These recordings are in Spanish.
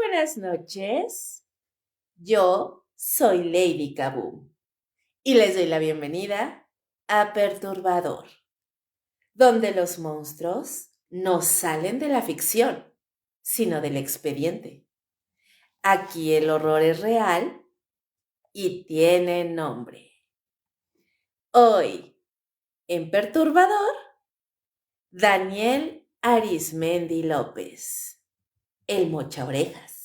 buenas noches. Yo soy Lady Kaboom y les doy la bienvenida a Perturbador, donde los monstruos no salen de la ficción, sino del expediente. Aquí el horror es real y tiene nombre. Hoy, en Perturbador, Daniel Arismendi López, el mocha orejas.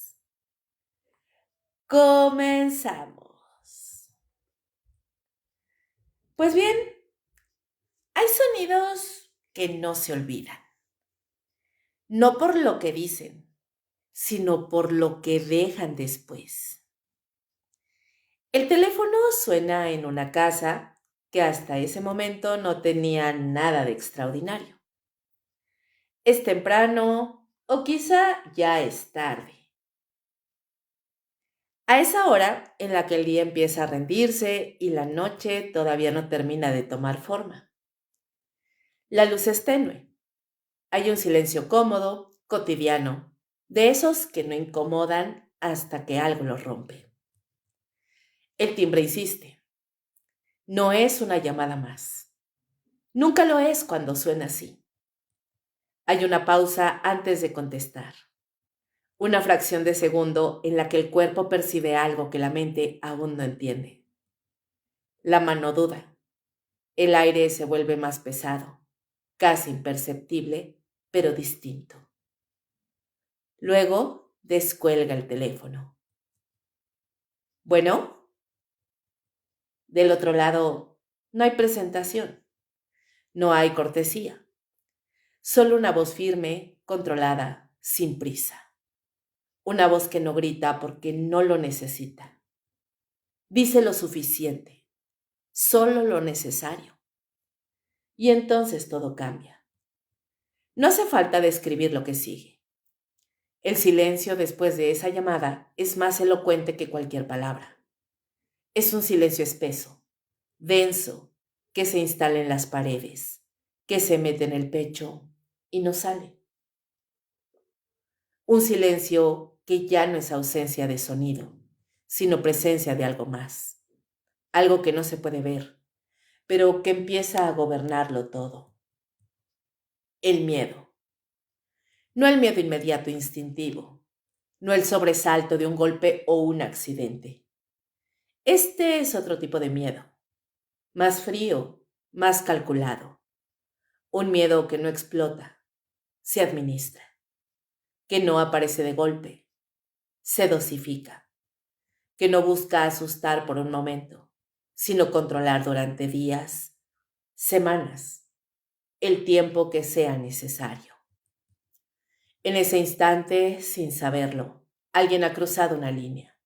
Comenzamos. Pues bien, hay sonidos que no se olvidan, no por lo que dicen, sino por lo que dejan después. El teléfono suena en una casa que hasta ese momento no tenía nada de extraordinario. Es temprano o quizá ya es tarde. A esa hora en la que el día empieza a rendirse y la noche todavía no termina de tomar forma. La luz es tenue. Hay un silencio cómodo, cotidiano, de esos que no incomodan hasta que algo los rompe. El timbre insiste. No es una llamada más. Nunca lo es cuando suena así. Hay una pausa antes de contestar. Una fracción de segundo en la que el cuerpo percibe algo que la mente aún no entiende. La mano duda. El aire se vuelve más pesado, casi imperceptible, pero distinto. Luego descuelga el teléfono. Bueno, del otro lado no hay presentación, no hay cortesía, solo una voz firme, controlada, sin prisa. Una voz que no grita porque no lo necesita. Dice lo suficiente, solo lo necesario. Y entonces todo cambia. No hace falta describir lo que sigue. El silencio después de esa llamada es más elocuente que cualquier palabra. Es un silencio espeso, denso, que se instala en las paredes, que se mete en el pecho y no sale. Un silencio que ya no es ausencia de sonido, sino presencia de algo más, algo que no se puede ver, pero que empieza a gobernarlo todo. El miedo. No el miedo inmediato instintivo, no el sobresalto de un golpe o un accidente. Este es otro tipo de miedo, más frío, más calculado. Un miedo que no explota, se administra, que no aparece de golpe, se dosifica, que no busca asustar por un momento, sino controlar durante días, semanas, el tiempo que sea necesario. En ese instante, sin saberlo, alguien ha cruzado una línea.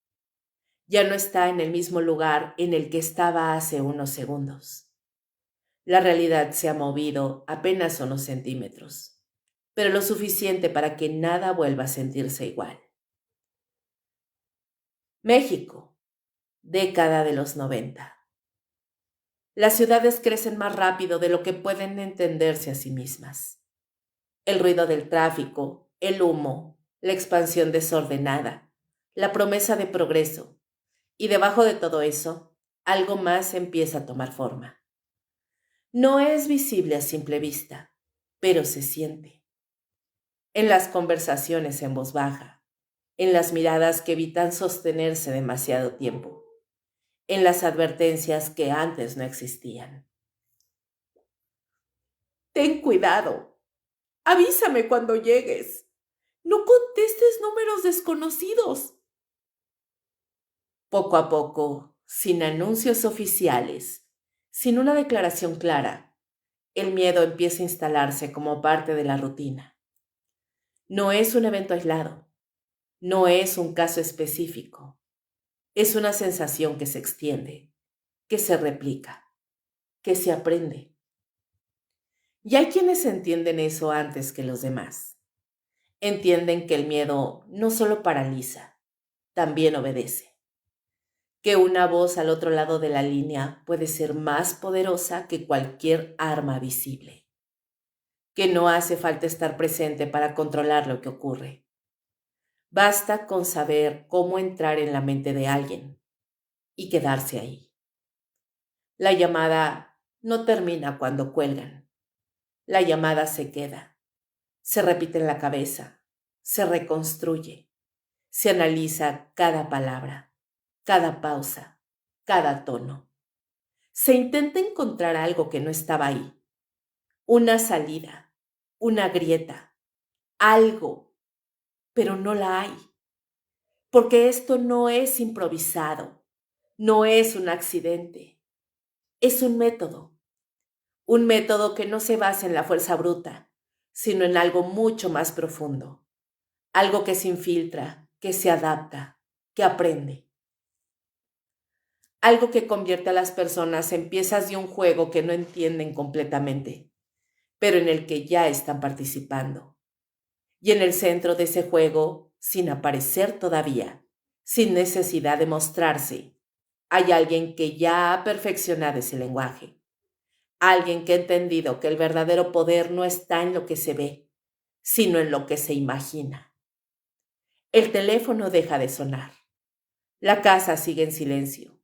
Ya no está en el mismo lugar en el que estaba hace unos segundos. La realidad se ha movido apenas unos centímetros, pero lo suficiente para que nada vuelva a sentirse igual. México, década de los 90. Las ciudades crecen más rápido de lo que pueden entenderse a sí mismas. El ruido del tráfico, el humo, la expansión desordenada, la promesa de progreso, y debajo de todo eso, algo más empieza a tomar forma. No es visible a simple vista, pero se siente. En las conversaciones en voz baja, en las miradas que evitan sostenerse demasiado tiempo, en las advertencias que antes no existían. Ten cuidado. Avísame cuando llegues. No contestes números desconocidos. Poco a poco, sin anuncios oficiales, sin una declaración clara, el miedo empieza a instalarse como parte de la rutina. No es un evento aislado, no es un caso específico, es una sensación que se extiende, que se replica, que se aprende. Y hay quienes entienden eso antes que los demás. Entienden que el miedo no solo paraliza, también obedece. Que una voz al otro lado de la línea puede ser más poderosa que cualquier arma visible. Que no hace falta estar presente para controlar lo que ocurre. Basta con saber cómo entrar en la mente de alguien y quedarse ahí. La llamada no termina cuando cuelgan. La llamada se queda, se repite en la cabeza, se reconstruye, se analiza cada palabra, cada pausa, cada tono. Se intenta encontrar algo que no estaba ahí, una salida, una grieta, algo, pero no la hay, porque esto no es improvisado, no es un accidente, es un método que no se basa en la fuerza bruta, sino en algo mucho más profundo, algo que se infiltra, que se adapta, que aprende, algo que convierte a las personas en piezas de un juego que no entienden completamente, pero en el que ya están participando. Y en el centro de ese juego, sin aparecer todavía, sin necesidad de mostrarse, hay alguien que ya ha perfeccionado ese lenguaje, alguien que ha entendido que el verdadero poder no está en lo que se ve, sino en lo que se imagina. El teléfono deja de sonar. La casa sigue en silencio,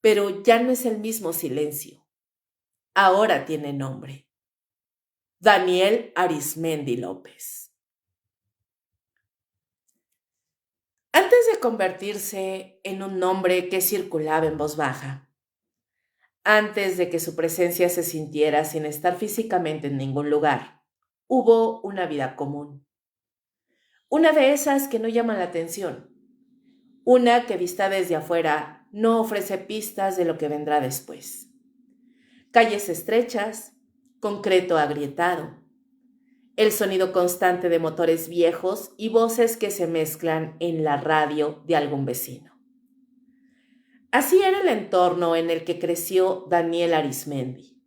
pero ya no es el mismo silencio. Ahora tiene nombre. Daniel Arismendi López. Antes de convertirse en un nombre que circulaba en voz baja, antes de que su presencia se sintiera sin estar físicamente en ningún lugar, hubo una vida común. Una de esas que no llaman la atención. Una que vista desde afuera no ofrece pistas de lo que vendrá después. Calles estrechas, concreto agrietado, el sonido constante de motores viejos y voces que se mezclan en la radio de algún vecino. Así era el entorno en el que creció Daniel Arismendi.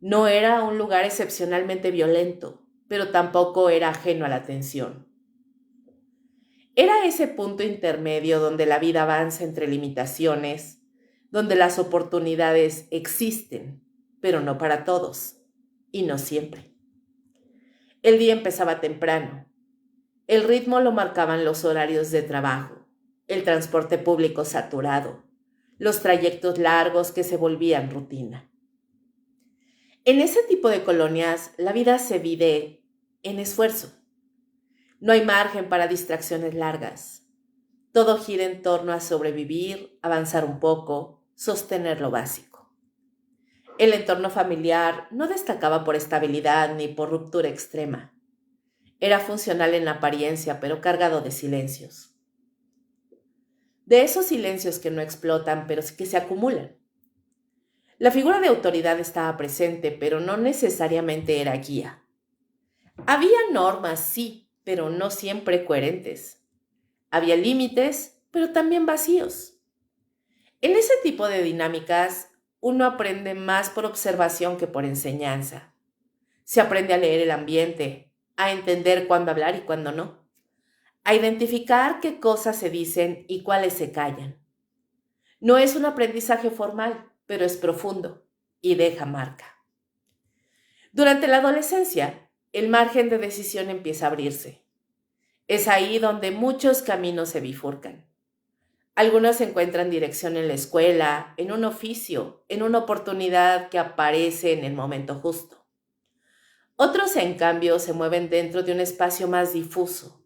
No era un lugar excepcionalmente violento, pero tampoco era ajeno a la tensión. Era ese punto intermedio donde la vida avanza entre limitaciones, donde las oportunidades existen, pero no para todos, y no siempre. El día empezaba temprano. El ritmo lo marcaban los horarios de trabajo, el transporte público saturado, los trayectos largos que se volvían rutina. En ese tipo de colonias, la vida se vive en esfuerzo. No hay margen para distracciones largas. Todo gira en torno a sobrevivir, avanzar un poco, sostener lo básico. El entorno familiar no destacaba por estabilidad ni por ruptura extrema. Era funcional en la apariencia, pero cargado de silencios. De esos silencios que no explotan, pero que se acumulan. La figura de autoridad estaba presente, pero no necesariamente era guía. Había normas, sí, pero no siempre coherentes. Había límites, pero también vacíos. En ese tipo de dinámicas, uno aprende más por observación que por enseñanza. Se aprende a leer el ambiente, a entender cuándo hablar y cuándo no, a identificar qué cosas se dicen y cuáles se callan. No es un aprendizaje formal, pero es profundo y deja marca. Durante la adolescencia, el margen de decisión empieza a abrirse. Es ahí donde muchos caminos se bifurcan. Algunos encuentran dirección en la escuela, en un oficio, en una oportunidad que aparece en el momento justo. Otros, en cambio, se mueven dentro de un espacio más difuso,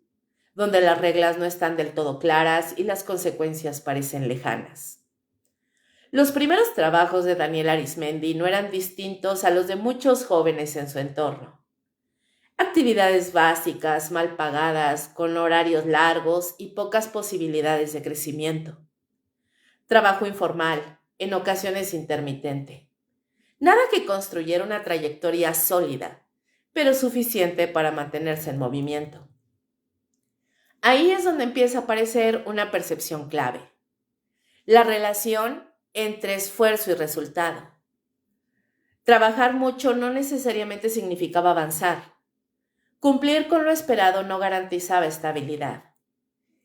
donde las reglas no están del todo claras y las consecuencias parecen lejanas. Los primeros trabajos de Daniel Arismendi no eran distintos a los de muchos jóvenes en su entorno. Actividades básicas, mal pagadas, con horarios largos y pocas posibilidades de crecimiento. Trabajo informal, en ocasiones intermitente. Nada que construyera una trayectoria sólida, pero suficiente para mantenerse en movimiento. Ahí es donde empieza a aparecer una percepción clave. La relación entre esfuerzo y resultado. Trabajar mucho no necesariamente significaba avanzar. Cumplir con lo esperado no garantizaba estabilidad.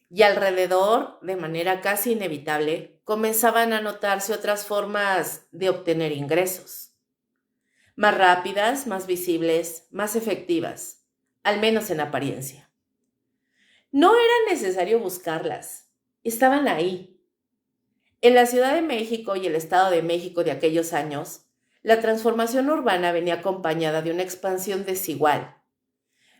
Y alrededor, de manera casi inevitable, comenzaban a notarse otras formas de obtener ingresos. Más rápidas, más visibles, más efectivas, al menos en apariencia. No era necesario buscarlas, estaban ahí. En la Ciudad de México y el Estado de México de aquellos años, la transformación urbana venía acompañada de una expansión desigual.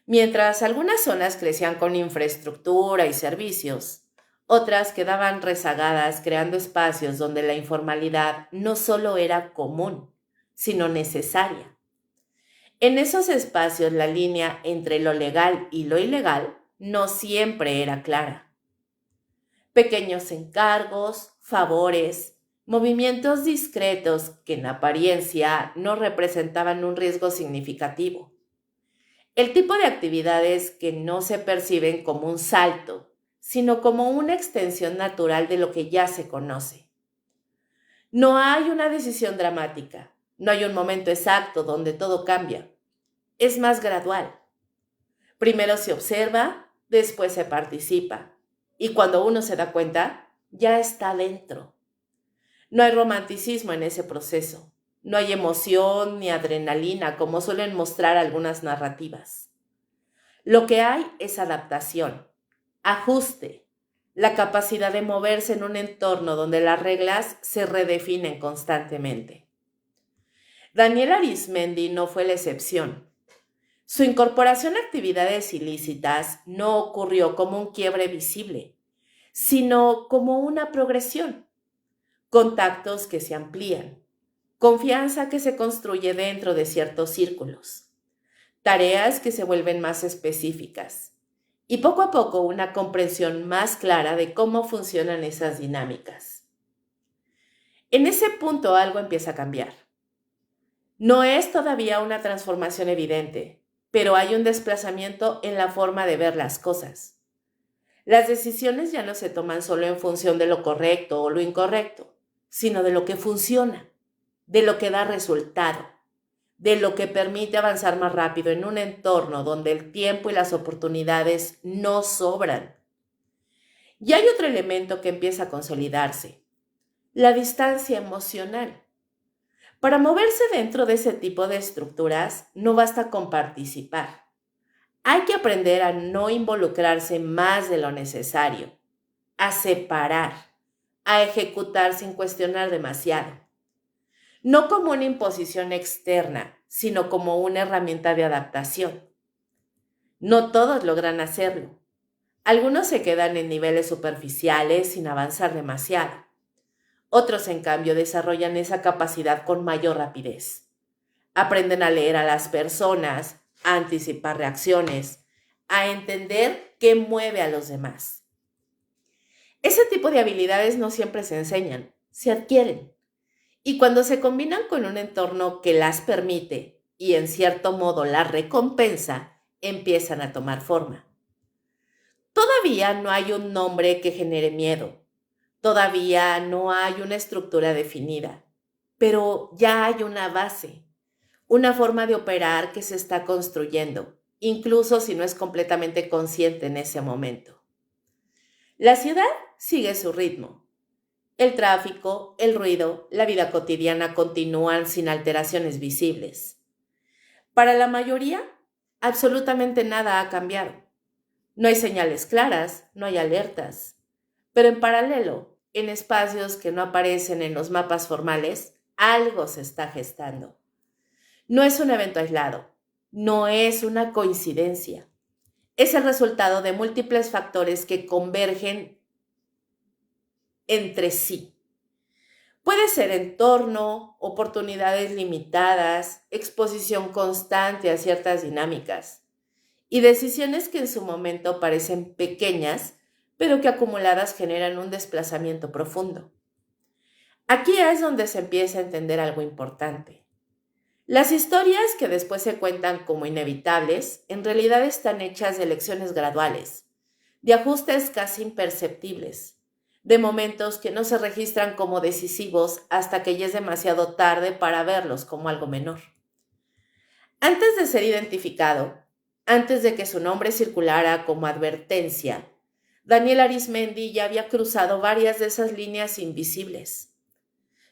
Mientras algunas zonas crecían con infraestructura y servicios, otras quedaban rezagadas creando espacios donde la informalidad no solo era común, sino necesaria. En esos espacios la línea entre lo legal y lo ilegal no siempre era clara. Pequeños encargos, favores, movimientos discretos que en apariencia no representaban un riesgo significativo. El tipo de actividades que no se perciben como un salto, sino como una extensión natural de lo que ya se conoce. No hay una decisión dramática, no hay un momento exacto donde todo cambia. Es más gradual. Primero se observa, después se participa, y cuando uno se da cuenta, ya está dentro. No hay romanticismo en ese proceso, no hay emoción ni adrenalina como suelen mostrar algunas narrativas. Lo que hay es adaptación, ajuste, la capacidad de moverse en un entorno donde las reglas se redefinen constantemente. Daniel Arismendi no fue la excepción. Su incorporación a actividades ilícitas no ocurrió como un quiebre visible, sino como una progresión. Contactos que se amplían, confianza que se construye dentro de ciertos círculos, tareas que se vuelven más específicas y poco a poco una comprensión más clara de cómo funcionan esas dinámicas. En ese punto algo empieza a cambiar. No es todavía una transformación evidente, pero hay un desplazamiento en la forma de ver las cosas. Las decisiones ya no se toman solo en función de lo correcto o lo incorrecto, sino de lo que funciona, de lo que da resultado, de lo que permite avanzar más rápido en un entorno donde el tiempo y las oportunidades no sobran. Y hay otro elemento que empieza a consolidarse, la distancia emocional. Para moverse dentro de ese tipo de estructuras no basta con participar. Hay que aprender a no involucrarse más de lo necesario, a separar, a ejecutar sin cuestionar demasiado. No como una imposición externa, sino como una herramienta de adaptación. No todos logran hacerlo. Algunos se quedan en niveles superficiales sin avanzar demasiado. Otros, en cambio, desarrollan esa capacidad con mayor rapidez. Aprenden a leer a las personas, a anticipar reacciones, a entender qué mueve a los demás. Ese tipo de habilidades no siempre se enseñan, se adquieren. Y cuando se combinan con un entorno que las permite y en cierto modo las recompensa, empiezan a tomar forma. Todavía no hay un nombre que genere miedo. Todavía no hay una estructura definida. Pero ya hay una base, una forma de operar que se está construyendo, incluso si no es completamente consciente en ese momento. La ciudad sigue su ritmo. El tráfico, el ruido, la vida cotidiana continúan sin alteraciones visibles. Para la mayoría, absolutamente nada ha cambiado. No hay señales claras, no hay alertas. Pero en paralelo, en espacios que no aparecen en los mapas formales, algo se está gestando. No es un evento aislado, no es una coincidencia. Es el resultado de múltiples factores que convergen entre sí. Puede ser entorno, oportunidades limitadas, exposición constante a ciertas dinámicas y decisiones que en su momento parecen pequeñas, pero que acumuladas generan un desplazamiento profundo. Aquí es donde se empieza a entender algo importante. Las historias que después se cuentan como inevitables en realidad están hechas de lecciones graduales, de ajustes casi imperceptibles, de momentos que no se registran como decisivos hasta que ya es demasiado tarde para verlos como algo menor. Antes de ser identificado, antes de que su nombre circulara como advertencia, Daniel Arismendi ya había cruzado varias de esas líneas invisibles.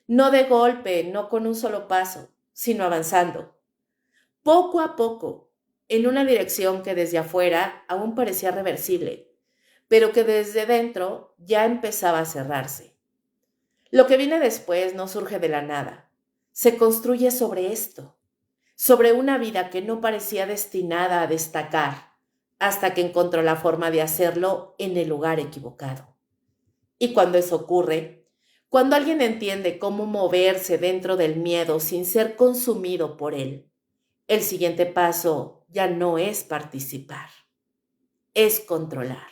No de golpe, no con un solo paso, sino avanzando, poco a poco, en una dirección que desde afuera aún parecía reversible, pero que desde dentro ya empezaba a cerrarse. Lo que viene después no surge de la nada, se construye sobre esto, sobre una vida que no parecía destinada a destacar, hasta que encontró la forma de hacerlo en el lugar equivocado. Y cuando eso ocurre, cuando alguien entiende cómo moverse dentro del miedo sin ser consumido por él, el siguiente paso ya no es participar, es controlar.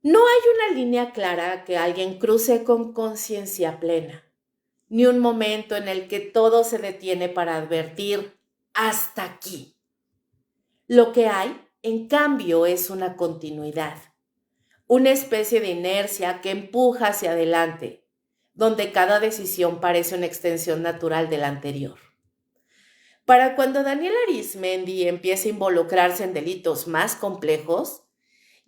No hay una línea clara que alguien cruce con conciencia plena, ni un momento en el que todo se detiene para advertir hasta aquí. Lo que hay, en cambio, es una continuidad, una especie de inercia que empuja hacia adelante, donde cada decisión parece una extensión natural de la anterior. Para cuando Daniel Arizmendi empieza a involucrarse en delitos más complejos,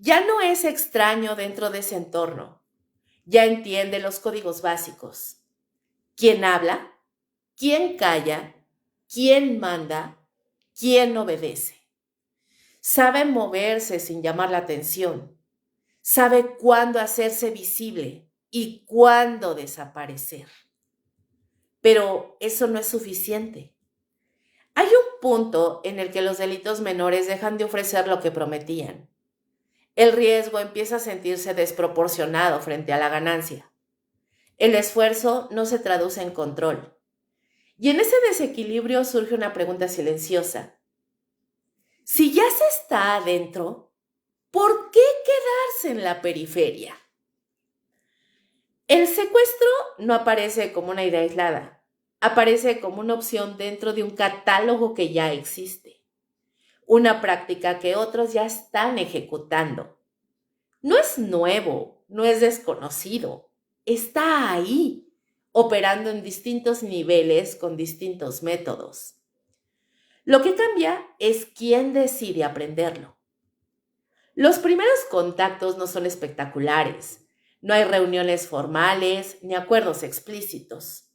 ya no es extraño dentro de ese entorno. Ya entiende los códigos básicos. ¿Quién habla? ¿Quién calla? ¿Quién manda? ¿Quién obedece? Sabe moverse sin llamar la atención. Sabe cuándo hacerse visible y cuándo desaparecer. Pero eso no es suficiente. Hay un punto en el que los delitos menores dejan de ofrecer lo que prometían. El riesgo empieza a sentirse desproporcionado frente a la ganancia. El esfuerzo no se traduce en control. Y en ese desequilibrio surge una pregunta silenciosa. Si ya se está adentro, ¿por qué quedarse en la periferia? El secuestro no aparece como una idea aislada, aparece como una opción dentro de un catálogo que ya existe, una práctica que otros ya están ejecutando. No es nuevo, no es desconocido, está ahí, operando en distintos niveles con distintos métodos. Lo que cambia es quién decide aprenderlo. Los primeros contactos no son espectaculares, no hay reuniones formales ni acuerdos explícitos.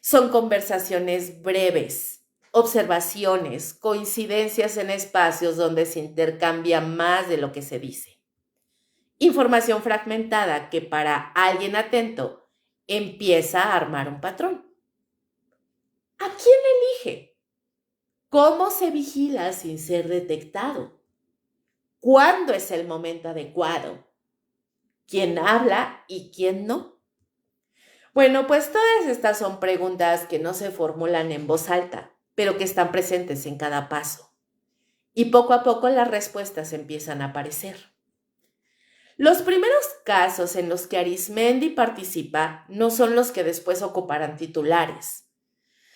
Son conversaciones breves, observaciones, coincidencias en espacios donde se intercambia más de lo que se dice. Información fragmentada que para alguien atento empieza a armar un patrón. ¿A quién elige? ¿Cómo se vigila sin ser detectado? ¿Cuándo es el momento adecuado? ¿Quién habla y quién no? Bueno, pues todas estas son preguntas que no se formulan en voz alta, pero que están presentes en cada paso. Y poco a poco las respuestas empiezan a aparecer. Los primeros casos en los que Arizmendi participa no son los que después ocuparán titulares.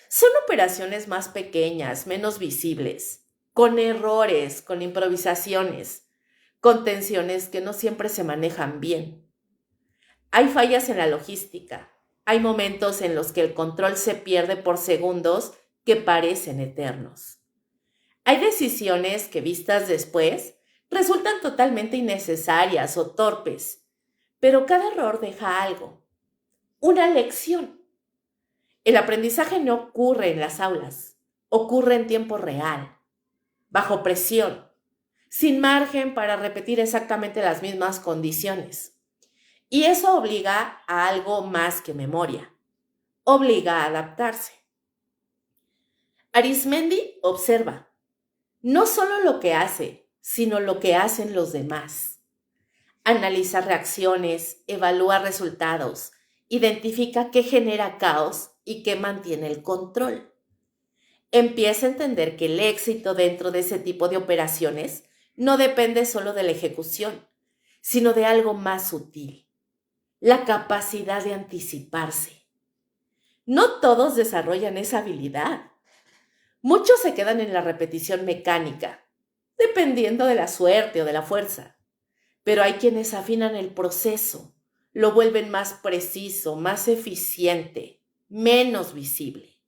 Son operaciones más pequeñas, menos visibles, con errores, con improvisaciones, con tensiones que no siempre se manejan bien. Hay fallas en la logística, hay momentos en los que el control se pierde por segundos que parecen eternos. Hay decisiones que vistas después resultan totalmente innecesarias o torpes, pero cada error deja algo, una lección. El aprendizaje no ocurre en las aulas, ocurre en tiempo real, bajo presión, sin margen para repetir exactamente las mismas condiciones. Y eso obliga a algo más que memoria, obliga a adaptarse. Arizmendi observa, no solo lo que hace, sino lo que hacen los demás. Analiza reacciones, evalúa resultados, identifica qué genera caos y qué mantiene el control. Empieza a entender que el éxito dentro de ese tipo de operaciones no depende solo de la ejecución, sino de algo más sutil, la capacidad de anticiparse. No todos desarrollan esa habilidad. Muchos se quedan en la repetición mecánica, dependiendo de la suerte o de la fuerza. Pero hay quienes afinan el proceso, lo vuelven más preciso, más eficiente, menos visible.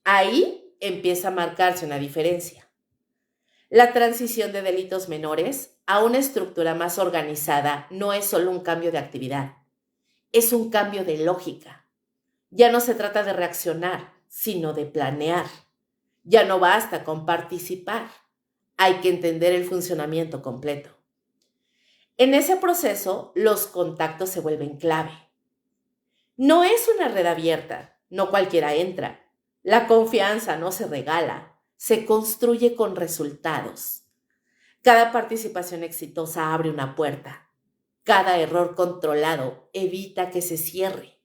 Ahí empieza a marcarse una diferencia. La transición de delitos menores a una estructura más organizada no es solo un cambio de actividad, es un cambio de lógica. Ya no se trata de reaccionar, sino de planear. Ya no basta con participar. hay que entender el funcionamiento completo. En ese proceso, los contactos se vuelven clave. No es una red abierta, no cualquiera entra. La confianza no se regala, se construye con resultados. Cada participación exitosa abre una puerta. Cada error controlado evita que se cierre.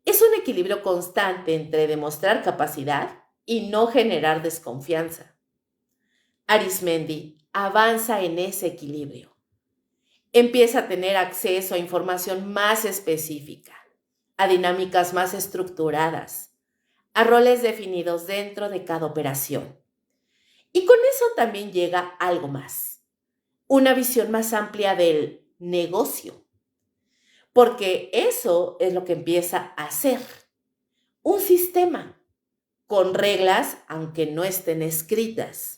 Es un equilibrio constante entre demostrar capacidad y no generar desconfianza. Arizmendi avanza en ese equilibrio. Empieza a tener acceso a información más específica, a dinámicas más estructuradas, a roles definidos dentro de cada operación. Y con eso también llega algo más, una visión más amplia del negocio, porque eso es lo que empieza a ser un sistema con reglas aunque no estén escritas,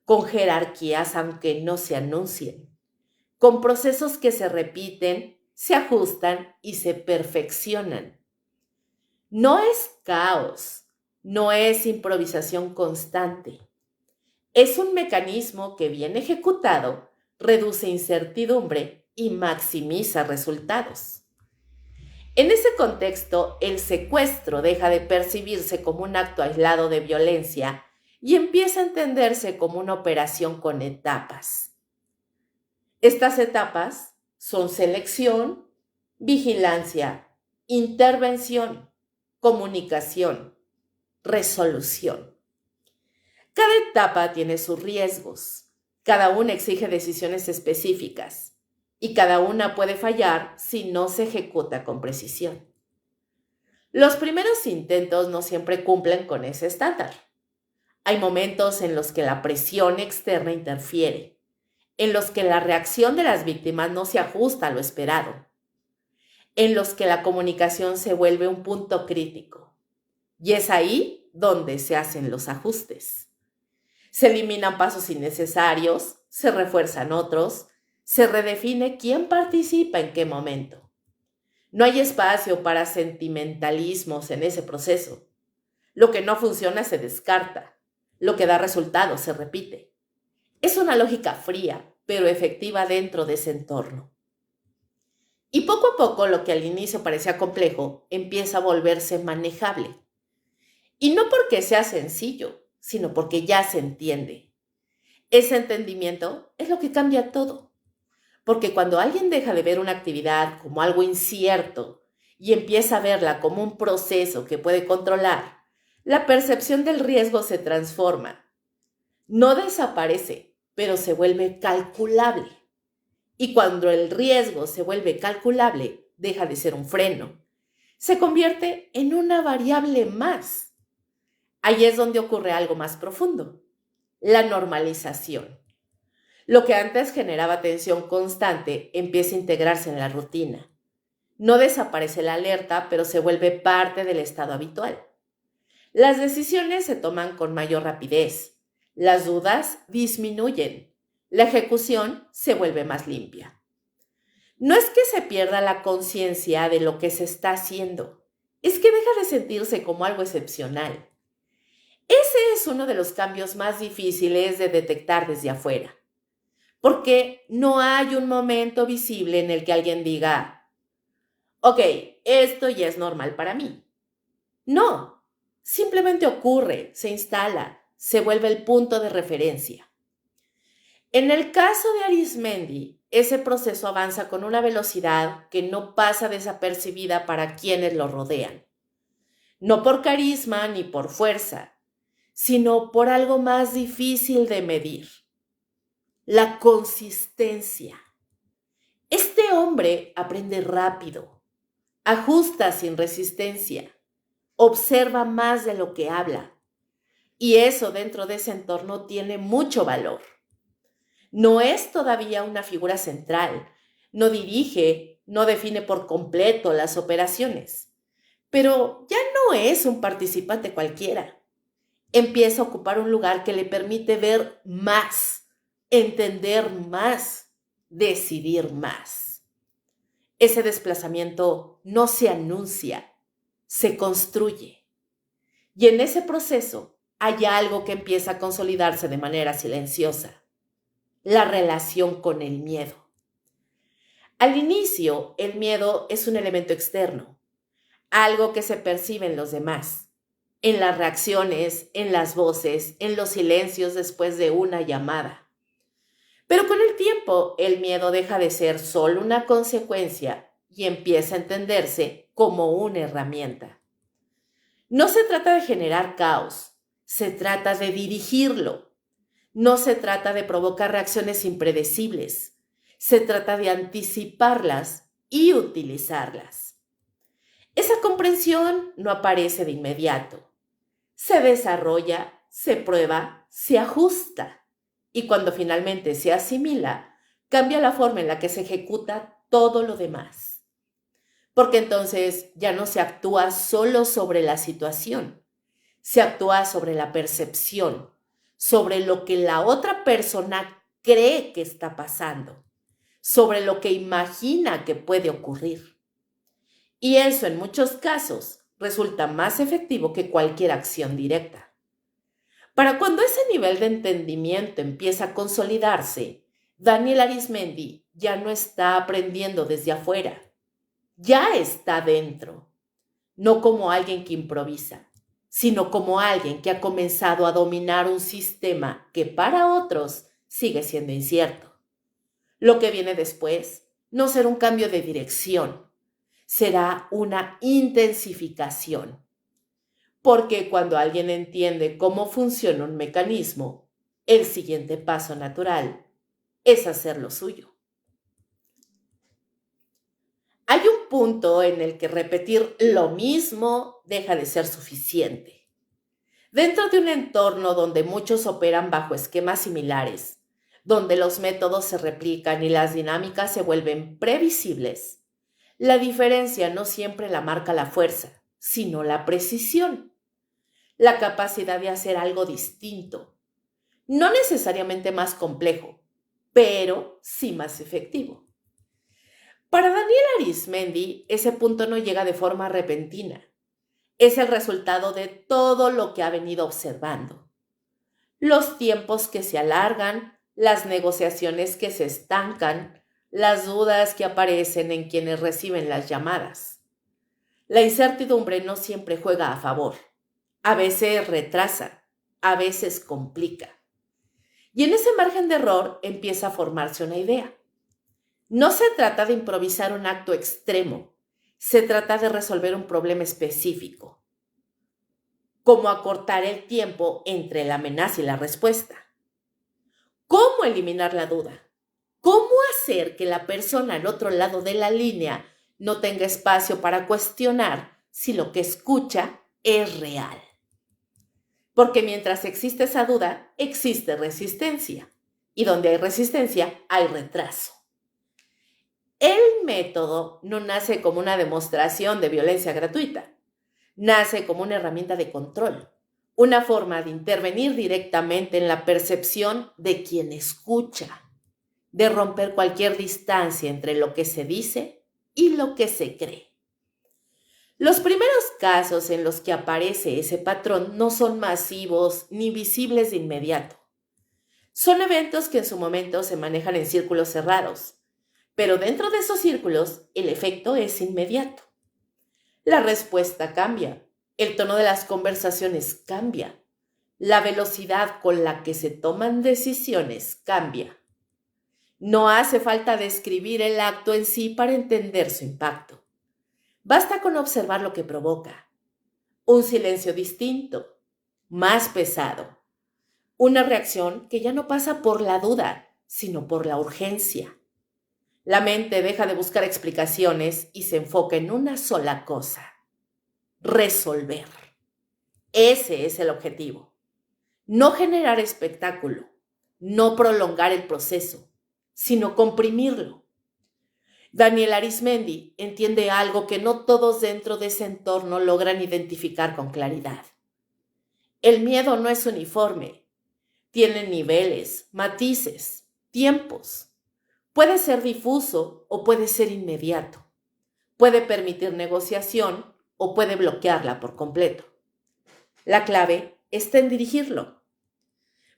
con jerarquías aunque no se anuncien, con procesos que se repiten, se ajustan y se perfeccionan. No es caos, no es improvisación constante. Es un mecanismo que, bien ejecutado, reduce incertidumbre y maximiza resultados. En ese contexto, el secuestro deja de percibirse como un acto aislado de violencia y empieza a entenderse como una operación con etapas. Estas etapas son selección, vigilancia, intervención, comunicación, resolución. Cada etapa tiene sus riesgos, cada una exige decisiones específicas y cada una puede fallar si no se ejecuta con precisión. Los primeros intentos no siempre cumplen con ese estándar. Hay momentos en los que la presión externa interfiere, en los que la reacción de las víctimas no se ajusta a lo esperado, en los que la comunicación se vuelve un punto crítico. Y es ahí donde se hacen los ajustes. Se eliminan pasos innecesarios, se refuerzan otros, se redefine quién participa en qué momento. No hay espacio para sentimentalismos en ese proceso. Lo que no funciona se descarta. Lo que da resultados se repite. Es una lógica fría, pero efectiva dentro de ese entorno. Y poco a poco lo que al inicio parecía complejo empieza a volverse manejable. Y no porque sea sencillo, sino porque ya se entiende. Ese entendimiento es lo que cambia todo. Porque cuando alguien deja de ver una actividad como algo incierto y empieza a verla como un proceso que puede controlar, la percepción del riesgo se transforma. No desaparece, pero se vuelve calculable. Y cuando el riesgo se vuelve calculable, deja de ser un freno. Se convierte en una variable más. Ahí es donde ocurre algo más profundo, la normalización. Lo que antes generaba tensión constante empieza a integrarse en la rutina. No desaparece la alerta, pero se vuelve parte del estado habitual. Las decisiones se toman con mayor rapidez. Las dudas disminuyen. La ejecución se vuelve más limpia. No es que se pierda la conciencia de lo que se está haciendo, es que deja de sentirse como algo excepcional. Ese es uno de los cambios más difíciles de detectar desde afuera, porque no hay un momento visible en el que alguien diga, ok, esto ya es normal para mí. No, simplemente ocurre, se instala, se vuelve el punto de referencia. En el caso de Arizmendi, ese proceso avanza con una velocidad que no pasa desapercibida para quienes lo rodean. No por carisma ni por fuerza, sino por algo más difícil de medir: la consistencia. Este hombre aprende rápido, ajusta sin resistencia, observa más de lo que habla, y eso dentro de ese entorno tiene mucho valor. No es todavía una figura central, no dirige, no define por completo las operaciones, pero ya no es un participante cualquiera. Empieza a ocupar un lugar que le permite ver más, entender más, decidir más. Ese desplazamiento no se anuncia, se construye. Y en ese proceso, hay algo que empieza a consolidarse de manera silenciosa: la relación con el miedo. Al inicio, el miedo es un elemento externo, algo que se percibe en los demás, en las reacciones, en las voces, en los silencios después de una llamada. Pero con el tiempo, el miedo deja de ser solo una consecuencia y empieza a entenderse como una herramienta. No se trata de generar caos, se trata de dirigirlo. No se trata de provocar reacciones impredecibles, se trata de anticiparlas y utilizarlas. Esa comprensión no aparece de inmediato. Se desarrolla, se prueba, se ajusta y cuando finalmente se asimila, cambia la forma en la que se ejecuta todo lo demás. Porque entonces ya no se actúa solo sobre la situación, se actúa sobre la percepción, sobre lo que la otra persona cree que está pasando, sobre lo que imagina que puede ocurrir. Y eso en muchos casos resulta más efectivo que cualquier acción directa. Para cuando ese nivel de entendimiento empieza a consolidarse, Daniel Arizmendi ya no está aprendiendo desde afuera, ya está dentro, no como alguien que improvisa, sino como alguien que ha comenzado a dominar un sistema que para otros sigue siendo incierto. Lo que viene después no será un cambio de dirección, será una intensificación. Porque cuando alguien entiende cómo funciona un mecanismo, el siguiente paso natural es hacer lo suyo. Hay un punto en el que repetir lo mismo deja de ser suficiente. Dentro de un entorno donde muchos operan bajo esquemas similares, donde los métodos se replican y las dinámicas se vuelven previsibles, la diferencia no siempre la marca la fuerza, sino la precisión, la capacidad de hacer algo distinto, no necesariamente más complejo, pero sí más efectivo. Para Daniel Arizmendi, ese punto no llega de forma repentina. Es el resultado de todo lo que ha venido observando. Los tiempos que se alargan, las negociaciones que se estancan, las dudas que aparecen en quienes reciben las llamadas. La incertidumbre no siempre juega a favor. A veces retrasa, a veces complica. Y en ese margen de error empieza a formarse una idea. No se trata de improvisar un acto extremo, se trata de resolver un problema específico, como acortar el tiempo entre la amenaza y la respuesta. ¿Cómo eliminar la duda? ¿Cómo hacer que la persona al otro lado de la línea no tenga espacio para cuestionar si lo que escucha es real? Porque mientras existe esa duda, existe resistencia. Y donde hay resistencia, hay retraso. El método no nace como una demostración de violencia gratuita. Nace como una herramienta de control, una forma de intervenir directamente en la percepción de quien escucha, de romper cualquier distancia entre lo que se dice y lo que se cree. Los primeros casos en los que aparece ese patrón no son masivos ni visibles de inmediato. Son eventos que en su momento se manejan en círculos cerrados, pero dentro de esos círculos el efecto es inmediato. La respuesta cambia, el tono de las conversaciones cambia, la velocidad con la que se toman decisiones cambia. No hace falta describir el acto en sí para entender su impacto. Basta con observar lo que provoca. Un silencio distinto, más pesado. Una reacción que ya no pasa por la duda, sino por la urgencia. La mente deja de buscar explicaciones y se enfoca en una sola cosa: resolver. Ese es el objetivo. No generar espectáculo, no prolongar el proceso, sino comprimirlo. Daniel Arizmendi entiende algo que no todos dentro de ese entorno logran identificar con claridad. El miedo no es uniforme. Tiene niveles, matices, tiempos. Puede ser difuso o puede ser inmediato. Puede permitir negociación o puede bloquearla por completo. La clave está en dirigirlo.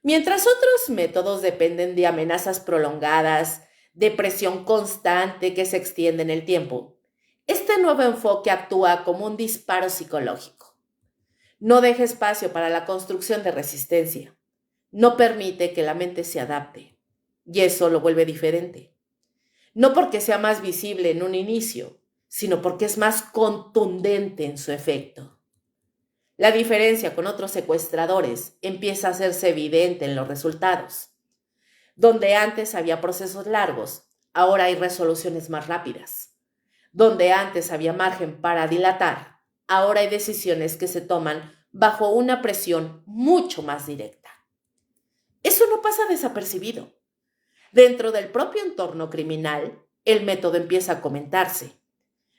Mientras otros métodos dependen de amenazas prolongadas, de presión constante que se extiende en el tiempo, este nuevo enfoque actúa como un disparo psicológico. No deja espacio para la construcción de resistencia. No permite que la mente se adapte. Y eso lo vuelve diferente. No porque sea más visible en un inicio, sino porque es más contundente en su efecto. La diferencia con otros secuestradores empieza a hacerse evidente en los resultados. Donde antes había procesos largos, ahora hay resoluciones más rápidas. Donde antes había margen para dilatar, ahora hay decisiones que se toman bajo una presión mucho más directa. Eso no pasa desapercibido. Dentro del propio entorno criminal, el método empieza a comentarse,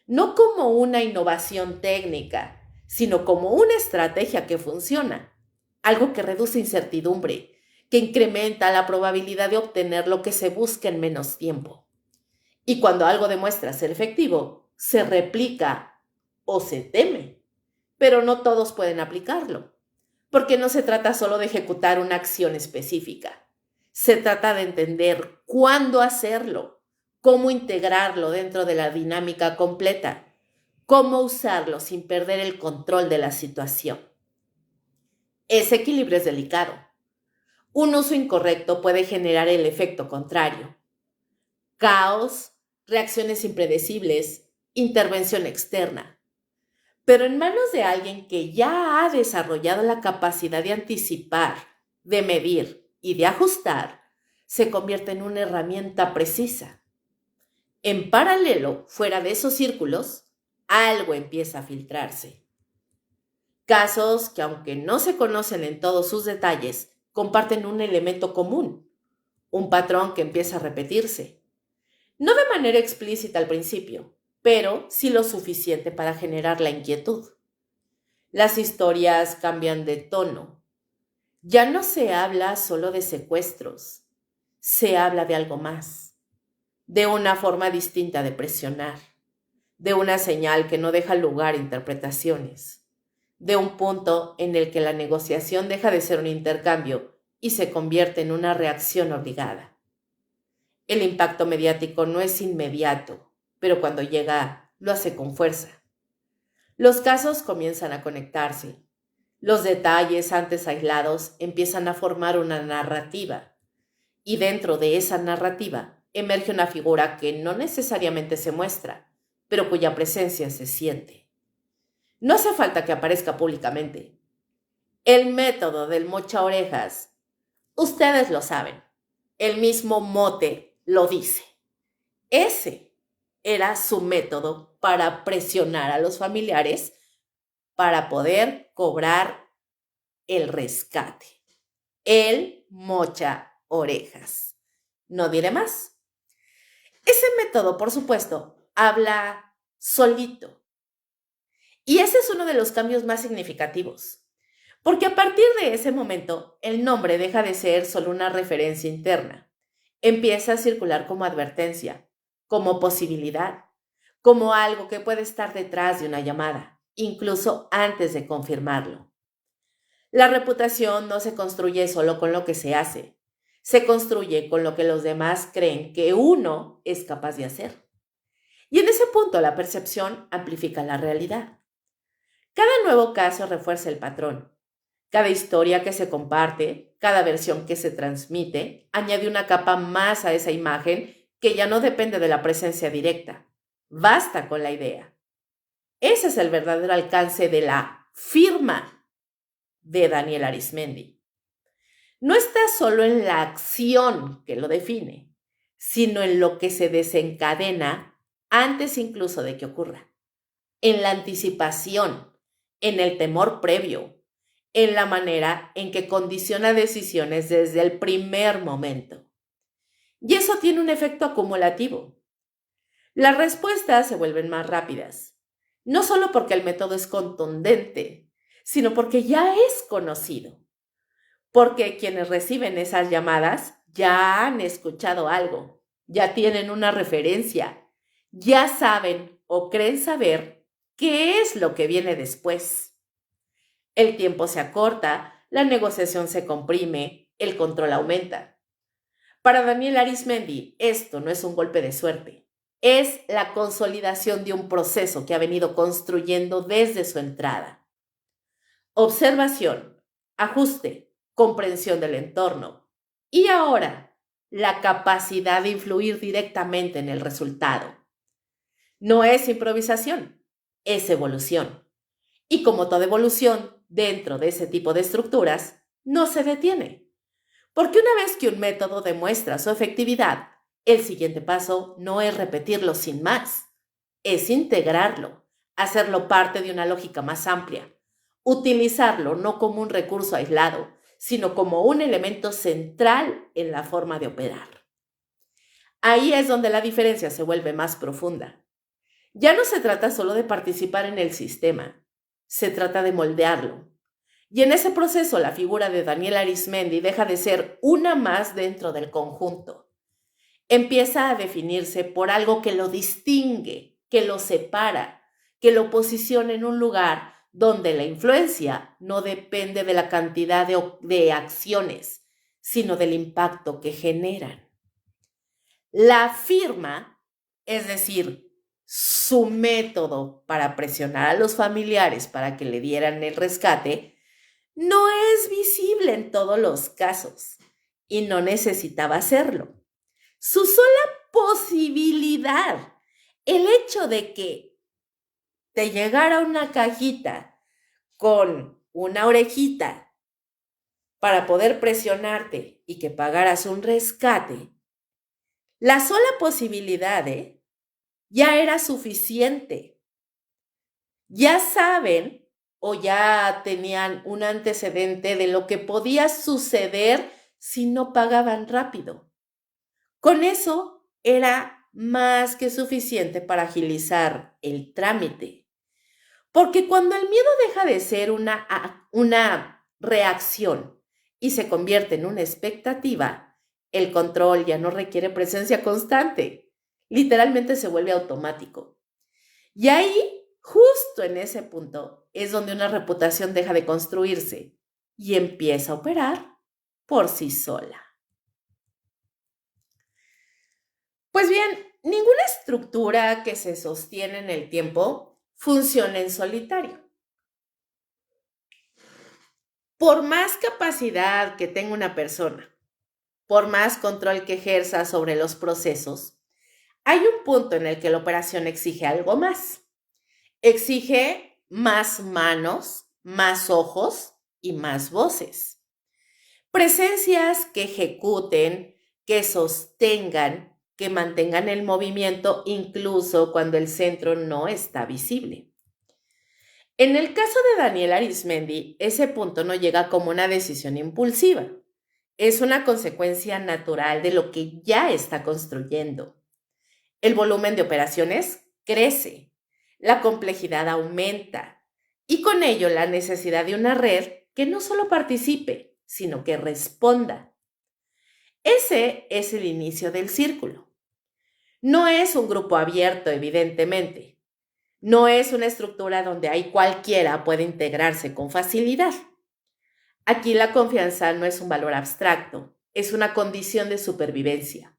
no como una innovación técnica, sino como una estrategia que funciona, algo que reduce incertidumbre, que incrementa la probabilidad de obtener lo que se busca en menos tiempo. Y cuando algo demuestra ser efectivo, se replica o se teme, pero no todos pueden aplicarlo, porque no se trata solo de ejecutar una acción específica. Se trata de entender cuándo hacerlo, cómo integrarlo dentro de la dinámica completa, cómo usarlo sin perder el control de la situación. Ese equilibrio es delicado. Un uso incorrecto puede generar el efecto contrario. Caos, reacciones impredecibles, intervención externa. Pero en manos de alguien que ya ha desarrollado la capacidad de anticipar, de medir y de ajustar, se convierte en una herramienta precisa. En paralelo, fuera de esos círculos, algo empieza a filtrarse. Casos que, aunque no se conocen en todos sus detalles, comparten un elemento común, un patrón que empieza a repetirse. No de manera explícita al principio, pero sí lo suficiente para generar la inquietud. Las historias cambian de tono. Ya no se habla solo de secuestros, se habla de algo más, de una forma distinta de presionar, de una señal que no deja lugar a interpretaciones, de un punto en el que la negociación deja de ser un intercambio y se convierte en una reacción obligada. El impacto mediático no es inmediato, pero cuando llega, lo hace con fuerza. Los casos comienzan a conectarse. Los detalles antes aislados empiezan a formar una narrativa, y dentro de esa narrativa emerge una figura que no necesariamente se muestra, pero cuya presencia se siente. No hace falta que aparezca públicamente. El método del mocha orejas, ustedes lo saben, el mismo mote lo dice. Ese era su método para presionar a los familiares para poder cobrar el rescate. El mocha orejas. No diré más. Ese método, por supuesto, habla solito. Y ese es uno de los cambios más significativos, porque a partir de ese momento, el nombre deja de ser solo una referencia interna. Empieza a circular como advertencia, como posibilidad, como algo que puede estar detrás de una llamada, incluso antes de confirmarlo. La reputación no se construye solo con lo que se hace, se construye con lo que los demás creen que uno es capaz de hacer. Y en ese punto la percepción amplifica la realidad. Cada nuevo caso refuerza el patrón. Cada historia que se comparte, cada versión que se transmite, añade una capa más a esa imagen que ya no depende de la presencia directa. Basta con la idea. Ese es el verdadero alcance de la firma de Daniel Arizmendi. No está solo en la acción que lo define, sino en lo que se desencadena antes incluso de que ocurra, en la anticipación, en el temor previo, en la manera en que condiciona decisiones desde el primer momento. Y eso tiene un efecto acumulativo. Las respuestas se vuelven más rápidas, no solo porque el método es contundente, sino porque ya es conocido, porque quienes reciben esas llamadas ya han escuchado algo, ya tienen una referencia, ya saben o creen saber qué es lo que viene después. El tiempo se acorta, la negociación se comprime, el control aumenta. Para Daniel Arizmendi, esto no es un golpe de suerte, es la consolidación de un proceso que ha venido construyendo desde su entrada. Observación, ajuste, comprensión del entorno y ahora la capacidad de influir directamente en el resultado. No es improvisación, es evolución. Y como toda evolución, dentro de ese tipo de estructuras, no se detiene. Porque una vez que un método demuestra su efectividad, el siguiente paso no es repetirlo sin más, es integrarlo, hacerlo parte de una lógica más amplia, utilizarlo no como un recurso aislado, sino como un elemento central en la forma de operar. Ahí es donde la diferencia se vuelve más profunda. Ya no se trata solo de participar en el sistema, se trata de moldearlo. Y en ese proceso la figura de Daniel Arizmendi deja de ser una más dentro del conjunto. Empieza a definirse por algo que lo distingue, que lo separa, que lo posiciona en un lugar donde la influencia no depende de la cantidad de acciones, sino del impacto que generan. La firma, es decir, su método para presionar a los familiares para que le dieran el rescate, no es visible en todos los casos y no necesitaba hacerlo. Su sola posibilidad, el hecho de que te llegara una cajita con una orejita para poder presionarte y que pagaras un rescate, la sola posibilidad, ya era suficiente. Ya saben o ya tenían un antecedente de lo que podía suceder si no pagaban rápido. Con eso era más que suficiente para agilizar el trámite. Porque cuando el miedo deja de ser una reacción y se convierte en una expectativa, el control ya no requiere presencia constante. Literalmente se vuelve automático. Y ahí, justo en ese punto, es donde una reputación deja de construirse y empieza a operar por sí sola. Pues bien, ninguna estructura que se sostiene en el tiempo funciona en solitario. Por más capacidad que tenga una persona, por más control que ejerza sobre los procesos, hay un punto en el que la operación exige algo más. Exige más manos, más ojos y más voces. Presencias que ejecuten, que sostengan, que mantengan el movimiento incluso cuando el centro no está visible. En el caso de Daniel Arizmendi, ese punto no llega como una decisión impulsiva. Es una consecuencia natural de lo que ya está construyendo. El volumen de operaciones crece, la complejidad aumenta y con ello la necesidad de una red que no solo participe, sino que responda. Ese es el inicio del círculo. No es un grupo abierto, evidentemente. No es una estructura donde ahí cualquiera puede integrarse con facilidad. Aquí la confianza no es un valor abstracto, es una condición de supervivencia.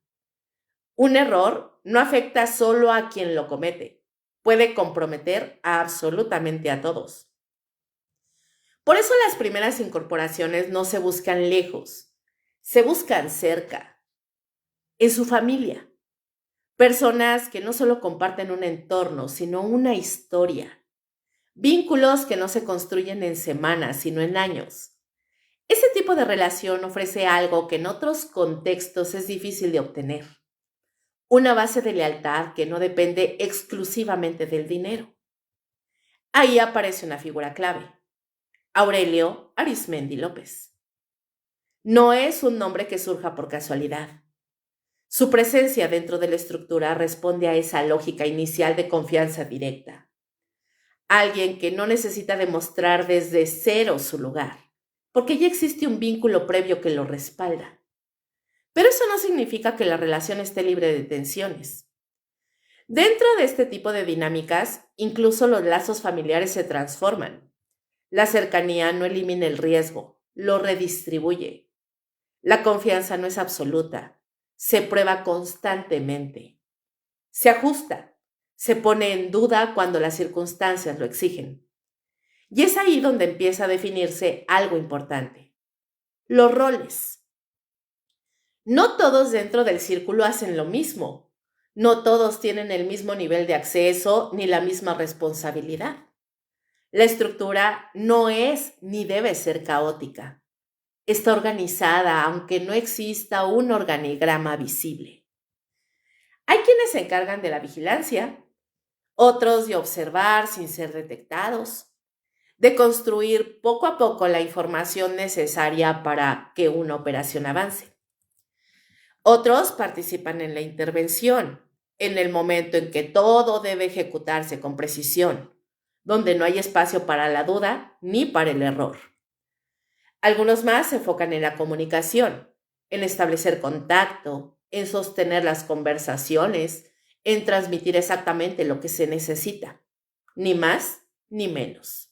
Un error no afecta solo a quien lo comete, puede comprometer a absolutamente a todos. Por eso las primeras incorporaciones no se buscan lejos, se buscan cerca, en su familia. Personas que no solo comparten un entorno, sino una historia. Vínculos que no se construyen en semanas, sino en años. Ese tipo de relación ofrece algo que en otros contextos es difícil de obtener. Una base de lealtad que no depende exclusivamente del dinero. Ahí aparece una figura clave, Aurelio Arizmendi López. No es un nombre que surja por casualidad. Su presencia dentro de la estructura responde a esa lógica inicial de confianza directa. Alguien que no necesita demostrar desde cero su lugar, porque ya existe un vínculo previo que lo respalda. Pero eso no significa que la relación esté libre de tensiones. Dentro de este tipo de dinámicas, incluso los lazos familiares se transforman. La cercanía no elimina el riesgo, lo redistribuye. La confianza no es absoluta, se prueba constantemente. Se ajusta, se pone en duda cuando las circunstancias lo exigen. Y es ahí donde empieza a definirse algo importante. Los roles. No todos dentro del círculo hacen lo mismo. No todos tienen el mismo nivel de acceso ni la misma responsabilidad. La estructura no es ni debe ser caótica. Está organizada aunque no exista un organigrama visible. Hay quienes se encargan de la vigilancia, otros de observar sin ser detectados, de construir poco a poco la información necesaria para que una operación avance. Otros participan en la intervención, en el momento en que todo debe ejecutarse con precisión, donde no hay espacio para la duda ni para el error. Algunos más se enfocan en la comunicación, en establecer contacto, en sostener las conversaciones, en transmitir exactamente lo que se necesita, ni más ni menos.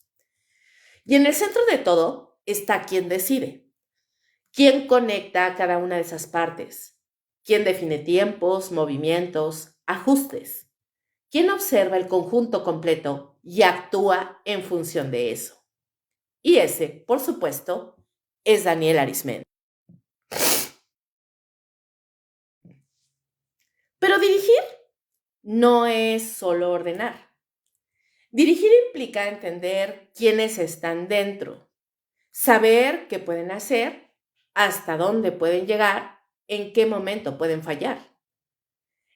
Y en el centro de todo está quien decide, quién conecta a cada una de esas partes, quién define tiempos, movimientos, ajustes, quién observa el conjunto completo y actúa en función de eso. Y ese, por supuesto, es Daniel Arismendi. Pero dirigir no es solo ordenar. Dirigir implica entender quiénes están dentro, saber qué pueden hacer, hasta dónde pueden llegar, en qué momento pueden fallar.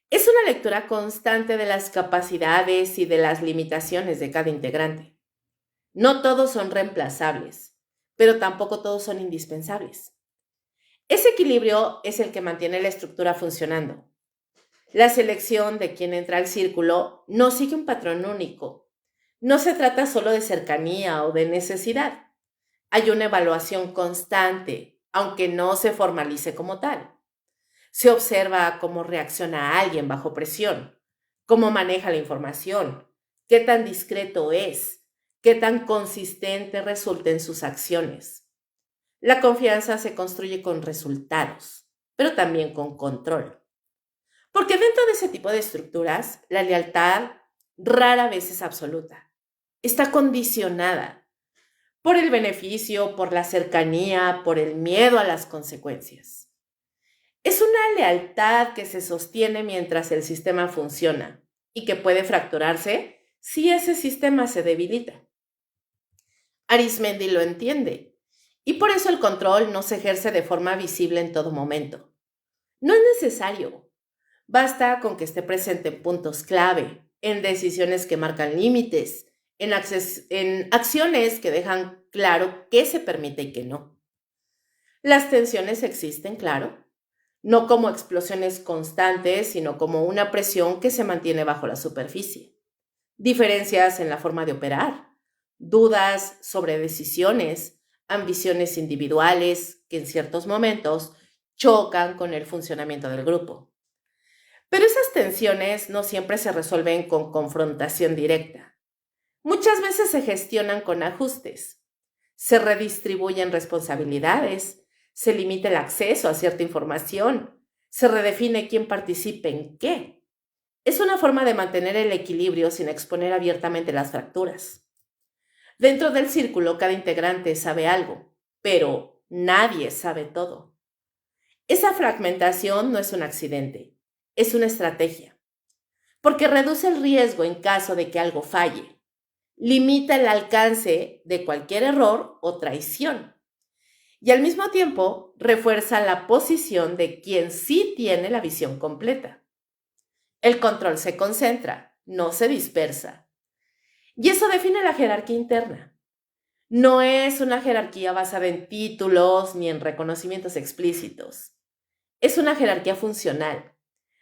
Es una lectura constante de las capacidades y de las limitaciones de cada integrante. No todos son reemplazables, pero tampoco todos son indispensables. Ese equilibrio es el que mantiene la estructura funcionando. La selección de quien entra al círculo no sigue un patrón único. No se trata solo de cercanía o de necesidad. Hay una evaluación constante, aunque no se formalice como tal. Se observa cómo reacciona alguien bajo presión, cómo maneja la información, qué tan discreto es, qué tan consistente resulta en sus acciones. La confianza se construye con resultados, pero también con control. Porque dentro de ese tipo de estructuras, la lealtad rara vez es absoluta. Está condicionada por el beneficio, por la cercanía, por el miedo a las consecuencias. Es una lealtad que se sostiene mientras el sistema funciona y que puede fracturarse si ese sistema se debilita. Arismendi lo entiende y por eso el control no se ejerce de forma visible en todo momento. No es necesario. Basta con que esté presente en puntos clave, en decisiones que marcan límites, en acciones que dejan claro qué se permite y qué no. Las tensiones existen, claro, no como explosiones constantes, sino como una presión que se mantiene bajo la superficie. Diferencias en la forma de operar, dudas sobre decisiones, ambiciones individuales que en ciertos momentos chocan con el funcionamiento del grupo. Pero esas tensiones no siempre se resuelven con confrontación directa. Muchas veces se gestionan con ajustes. Se redistribuyen responsabilidades, se limita el acceso a cierta información, se redefine quién participe en qué. Es una forma de mantener el equilibrio sin exponer abiertamente las fracturas. Dentro del círculo, cada integrante sabe algo, pero nadie sabe todo. Esa fragmentación no es un accidente, es una estrategia, porque reduce el riesgo en caso de que algo falle, limita el alcance de cualquier error o traición, y al mismo tiempo refuerza la posición de quien sí tiene la visión completa. El control se concentra, no se dispersa. Y eso define la jerarquía interna. No es una jerarquía basada en títulos ni en reconocimientos explícitos. Es una jerarquía funcional,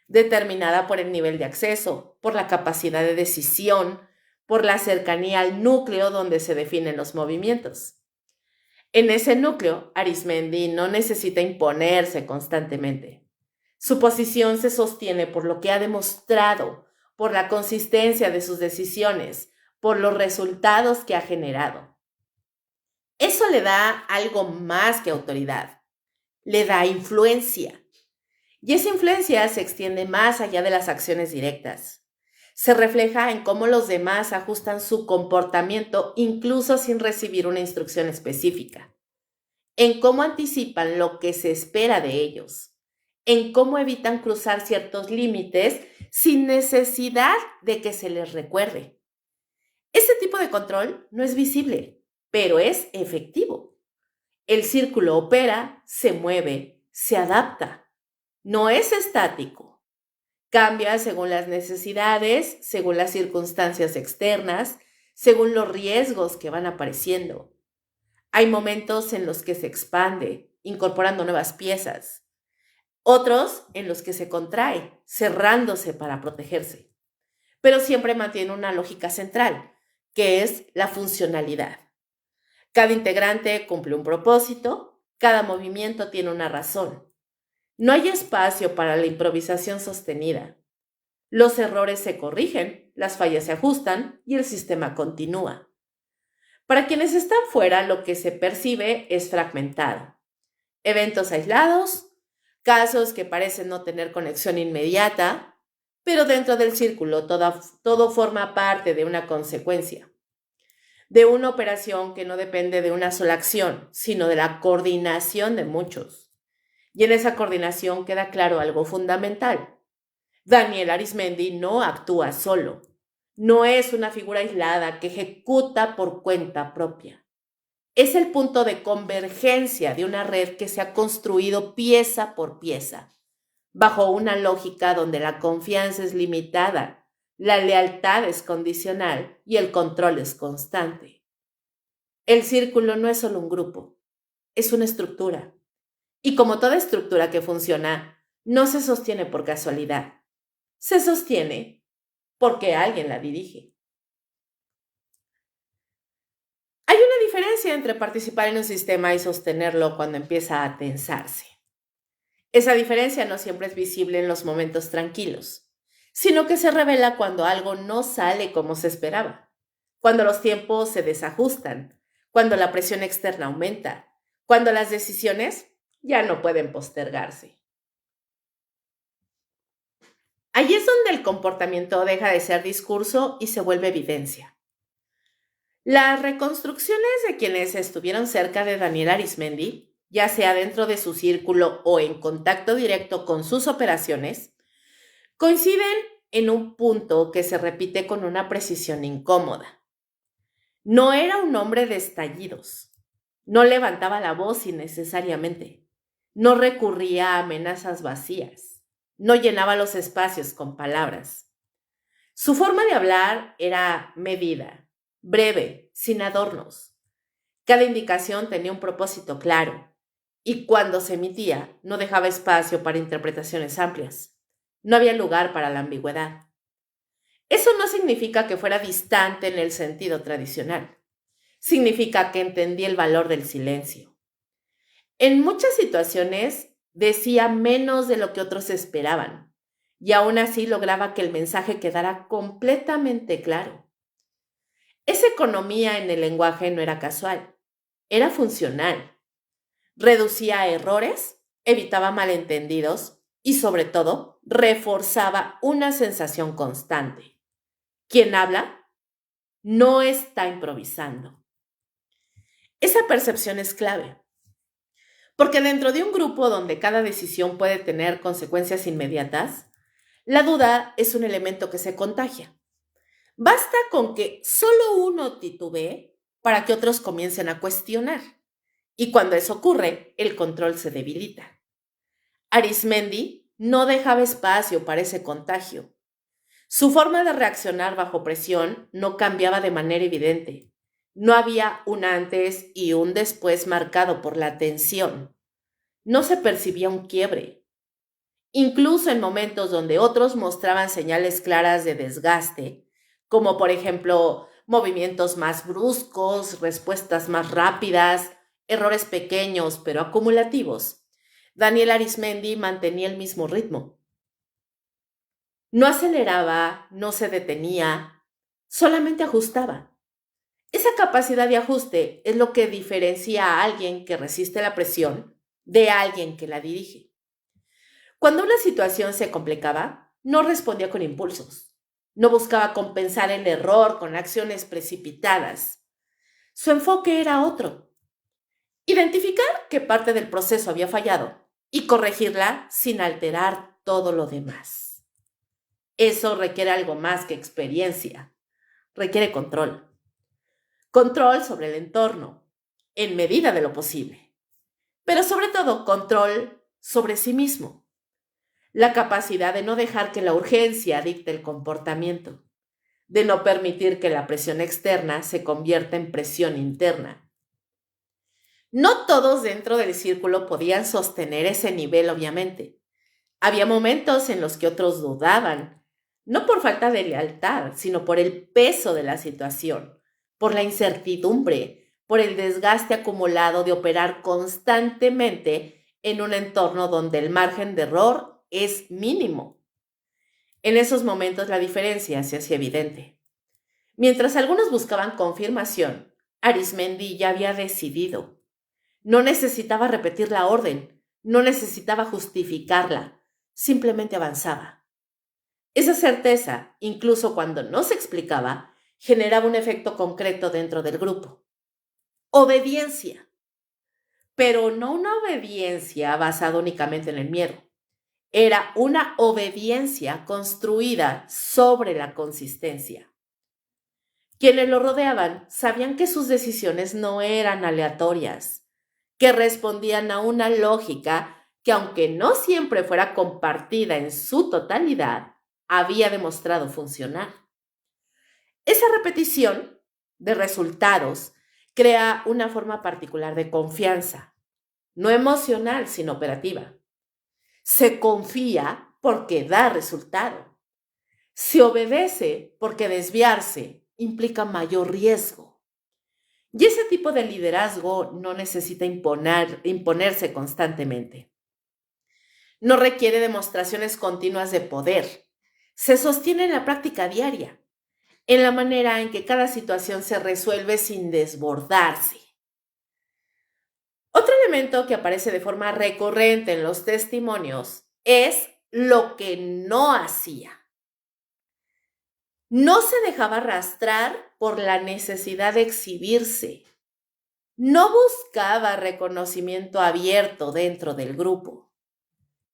determinada por el nivel de acceso, por la capacidad de decisión, por la cercanía al núcleo donde se definen los movimientos. En ese núcleo, Arismendi no necesita imponerse constantemente. Su posición se sostiene por lo que ha demostrado, por la consistencia de sus decisiones, por los resultados que ha generado. Eso le da algo más que autoridad, le da influencia. Y esa influencia se extiende más allá de las acciones directas. Se refleja en cómo los demás ajustan su comportamiento incluso sin recibir una instrucción específica, en cómo anticipan lo que se espera de ellos, en cómo evitan cruzar ciertos límites sin necesidad de que se les recuerde. Ese tipo de control no es visible, pero es efectivo. El círculo opera, se mueve, se adapta. No es estático. Cambia según las necesidades, según las circunstancias externas, según los riesgos que van apareciendo. Hay momentos en los que se expande, incorporando nuevas piezas. Otros en los que se contrae, cerrándose para protegerse. Pero siempre mantiene una lógica central, que es la funcionalidad. Cada integrante cumple un propósito, cada movimiento tiene una razón. No hay espacio para la improvisación sostenida. Los errores se corrigen, las fallas se ajustan y el sistema continúa. Para quienes están fuera, lo que se percibe es fragmentado. Eventos aislados, casos que parecen no tener conexión inmediata, pero dentro del círculo todo forma parte de una consecuencia, de una operación que no depende de una sola acción, sino de la coordinación de muchos. Y en esa coordinación queda claro algo fundamental. Daniel Arizmendi no actúa solo. No es una figura aislada que ejecuta por cuenta propia. Es el punto de convergencia de una red que se ha construido pieza por pieza, bajo una lógica donde la confianza es limitada, la lealtad es condicional y el control es constante. El círculo no es solo un grupo, es una estructura. Y como toda estructura que funciona, no se sostiene por casualidad. Se sostiene porque alguien la dirige. Hay una diferencia entre participar en un sistema y sostenerlo cuando empieza a tensarse. Esa diferencia no siempre es visible en los momentos tranquilos, sino que se revela cuando algo no sale como se esperaba, cuando los tiempos se desajustan, cuando la presión externa aumenta, cuando las decisiones ya no pueden postergarse. Allí es donde el comportamiento deja de ser discurso y se vuelve evidencia. Las reconstrucciones de quienes estuvieron cerca de Daniel Arizmendi, ya sea dentro de su círculo o en contacto directo con sus operaciones, coinciden en un punto que se repite con una precisión incómoda. No era un hombre de estallidos, no levantaba la voz innecesariamente, no recurría a amenazas vacías, no llenaba los espacios con palabras. Su forma de hablar era medida, breve, sin adornos. Cada indicación tenía un propósito claro y cuando se emitía no dejaba espacio para interpretaciones amplias. No había lugar para la ambigüedad. Eso no significa que fuera distante en el sentido tradicional. Significa que entendía el valor del silencio. En muchas situaciones decía menos de lo que otros esperaban y aún así lograba que el mensaje quedara completamente claro. Esa economía en el lenguaje no era casual, era funcional. Reducía errores, evitaba malentendidos y, sobre todo, reforzaba una sensación constante. Quien habla no está improvisando. Esa percepción es clave, porque dentro de un grupo donde cada decisión puede tener consecuencias inmediatas, la duda es un elemento que se contagia. Basta con que solo uno titubee para que otros comiencen a cuestionar. Y cuando eso ocurre, el control se debilita. Arizmendi no dejaba espacio para ese contagio. Su forma de reaccionar bajo presión no cambiaba de manera evidente. No había un antes y un después marcado por la tensión. No se percibía un quiebre. Incluso en momentos donde otros mostraban señales claras de desgaste, como por ejemplo movimientos más bruscos, respuestas más rápidas, errores pequeños pero acumulativos, Daniel Arizmendi mantenía el mismo ritmo. No aceleraba, no se detenía, solamente ajustaba. Esa capacidad de ajuste es lo que diferencia a alguien que resiste la presión de alguien que la dirige. Cuando una situación se complicaba, no respondía con impulsos, no buscaba compensar el error con acciones precipitadas. Su enfoque era otro: identificar qué parte del proceso había fallado y corregirla sin alterar todo lo demás. Eso requiere algo más que experiencia, requiere control. Control sobre el entorno, en medida de lo posible, pero sobre todo control sobre sí mismo. La capacidad de no dejar que la urgencia dicte el comportamiento, de no permitir que la presión externa se convierta en presión interna. No todos dentro del círculo podían sostener ese nivel, obviamente. Había momentos en los que otros dudaban, no por falta de lealtad, sino por el peso de la situación, por la incertidumbre, por el desgaste acumulado de operar constantemente en un entorno donde el margen de error es mínimo. En esos momentos la diferencia se hacía evidente. Mientras algunos buscaban confirmación, Arismendi ya había decidido. No necesitaba repetir la orden, no necesitaba justificarla, simplemente avanzaba. Esa certeza, incluso cuando no se explicaba, generaba un efecto concreto dentro del grupo. Obediencia, pero no una obediencia basada únicamente en el miedo. Era una obediencia construida sobre la consistencia. Quienes lo rodeaban sabían que sus decisiones no eran aleatorias, que respondían a una lógica que, aunque no siempre fuera compartida en su totalidad, había demostrado funcionar. Esa repetición de resultados crea una forma particular de confianza, no emocional, sino operativa. Se confía porque da resultado. Se obedece porque desviarse implica mayor riesgo. Y ese tipo de liderazgo no necesita imponerse constantemente. No requiere demostraciones continuas de poder. Se sostiene en la práctica diaria, en la manera en que cada situación se resuelve sin desbordarse. Otro elemento que aparece de forma recurrente en los testimonios es lo que no hacía. No se dejaba arrastrar por la necesidad de exhibirse. No buscaba reconocimiento abierto dentro del grupo.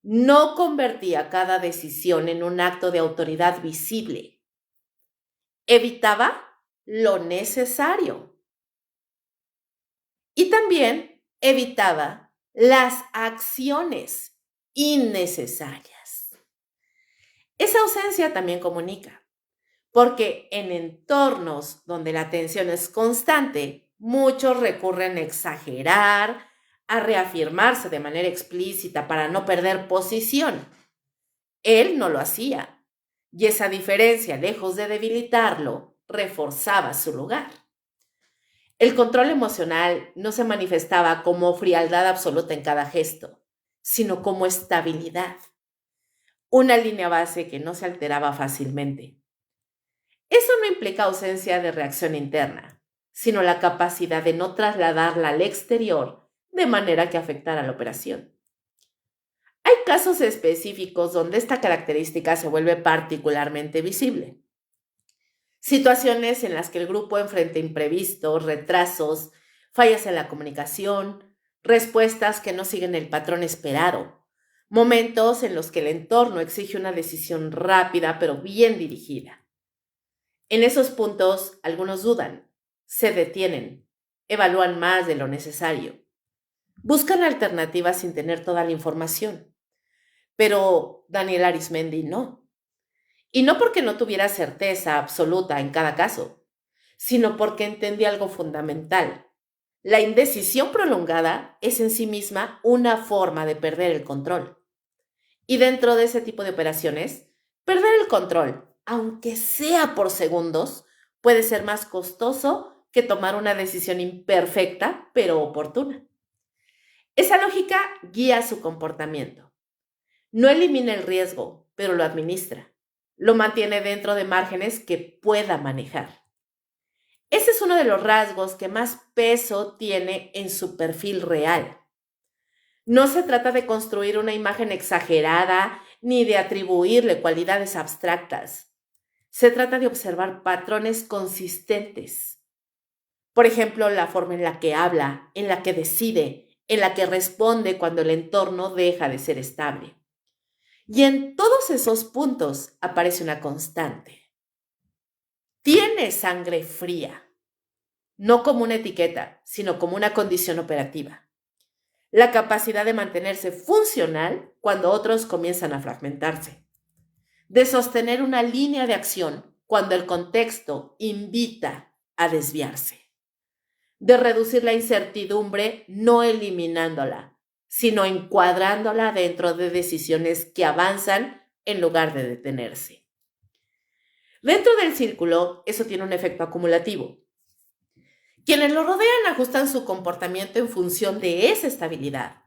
No convertía cada decisión en un acto de autoridad visible. Evitaba lo necesario. Y también evitaba las acciones innecesarias. Esa ausencia también comunica, porque en entornos donde la tensión es constante, muchos recurren a exagerar, a reafirmarse de manera explícita para no perder posición. Él no lo hacía, y esa diferencia, lejos de debilitarlo, reforzaba su lugar. El control emocional no se manifestaba como frialdad absoluta en cada gesto, sino como estabilidad, una línea base que no se alteraba fácilmente. Eso no implica ausencia de reacción interna, sino la capacidad de no trasladarla al exterior de manera que afectara la operación. Hay casos específicos donde esta característica se vuelve particularmente visible. Situaciones en las que el grupo enfrenta imprevistos, retrasos, fallas en la comunicación, respuestas que no siguen el patrón esperado, momentos en los que el entorno exige una decisión rápida pero bien dirigida. En esos puntos, algunos dudan, se detienen, evalúan más de lo necesario, buscan alternativas sin tener toda la información. Pero Daniel Arismendi no. Y no porque no tuviera certeza absoluta en cada caso, sino porque entendía algo fundamental. La indecisión prolongada es en sí misma una forma de perder el control. Y dentro de ese tipo de operaciones, perder el control, aunque sea por segundos, puede ser más costoso que tomar una decisión imperfecta pero oportuna. Esa lógica guía su comportamiento. No elimina el riesgo, pero lo administra. Lo mantiene dentro de márgenes que pueda manejar. Ese es uno de los rasgos que más peso tiene en su perfil real. No se trata de construir una imagen exagerada ni de atribuirle cualidades abstractas. Se trata de observar patrones consistentes. Por ejemplo, la forma en la que habla, en la que decide, en la que responde cuando el entorno deja de ser estable. Y en todos esos puntos aparece una constante. Tiene sangre fría, no como una etiqueta, sino como una condición operativa. La capacidad de mantenerse funcional cuando otros comienzan a fragmentarse. De sostener una línea de acción cuando el contexto invita a desviarse. De reducir la incertidumbre no eliminándola, sino encuadrándola dentro de decisiones que avanzan en lugar de detenerse. Dentro del círculo, eso tiene un efecto acumulativo. Quienes lo rodean ajustan su comportamiento en función de esa estabilidad.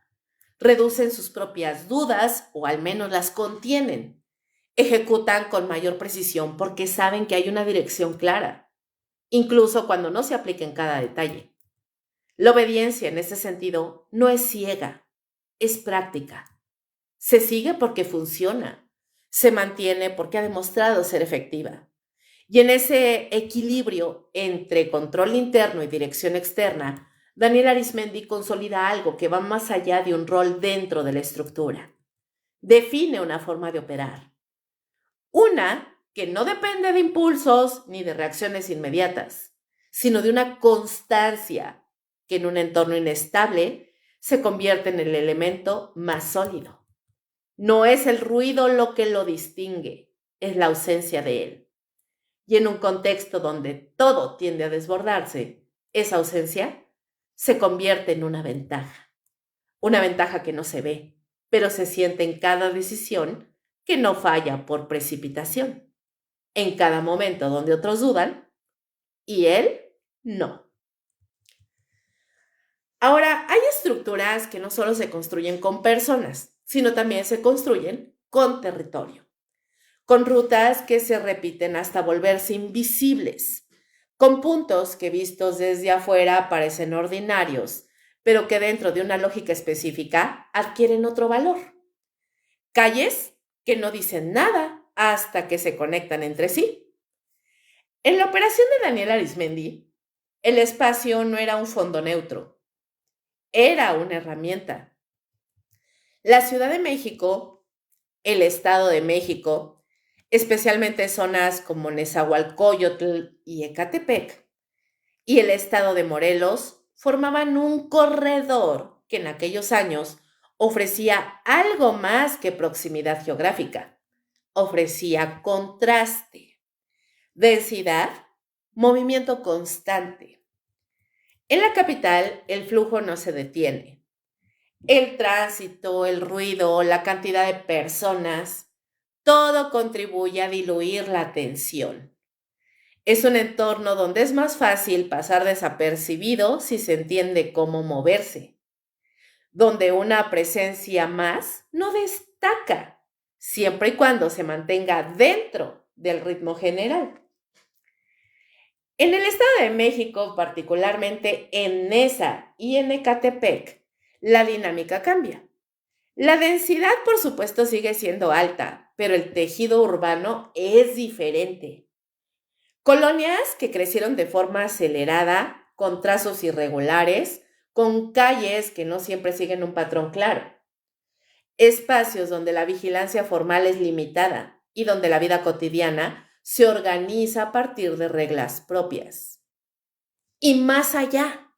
Reducen sus propias dudas o al menos las contienen. Ejecutan con mayor precisión porque saben que hay una dirección clara, incluso cuando no se aplica en cada detalle. La obediencia en ese sentido no es ciega, es práctica. Se sigue porque funciona, se mantiene porque ha demostrado ser efectiva. Y en ese equilibrio entre control interno y dirección externa, Daniel Arizmendi consolida algo que va más allá de un rol dentro de la estructura. Define una forma de operar. Una que no depende de impulsos ni de reacciones inmediatas, sino de una constancia que en un entorno inestable se convierte en el elemento más sólido. No es el ruido lo que lo distingue, es la ausencia de él. Y en un contexto donde todo tiende a desbordarse, esa ausencia se convierte en una ventaja que no se ve, pero se siente en cada decisión que no falla por precipitación, en cada momento donde otros dudan y él no. Ahora, hay estructuras que no solo se construyen con personas, sino también se construyen con territorio, con rutas que se repiten hasta volverse invisibles, con puntos que vistos desde afuera parecen ordinarios, pero que dentro de una lógica específica adquieren otro valor. Calles que no dicen nada hasta que se conectan entre sí. En la operación de Daniel Arizmendi, el espacio no era un fondo neutro, era una herramienta. La Ciudad de México, el Estado de México, especialmente zonas como Nezahualcóyotl y Ecatepec, y el Estado de Morelos, formaban un corredor que en aquellos años ofrecía algo más que proximidad geográfica, ofrecía contraste, densidad, movimiento constante. En la capital, el flujo no se detiene. El tránsito, el ruido, la cantidad de personas, todo contribuye a diluir la tensión. Es un entorno donde es más fácil pasar desapercibido si se entiende cómo moverse, donde una presencia más no destaca, siempre y cuando se mantenga dentro del ritmo general. En el Estado de México, particularmente en Neza y en Ecatepec, la dinámica cambia. La densidad, por supuesto, sigue siendo alta, pero el tejido urbano es diferente. Colonias que crecieron de forma acelerada, con trazos irregulares, con calles que no siempre siguen un patrón claro. Espacios donde la vigilancia formal es limitada y donde la vida cotidiana se organiza a partir de reglas propias. Y más allá,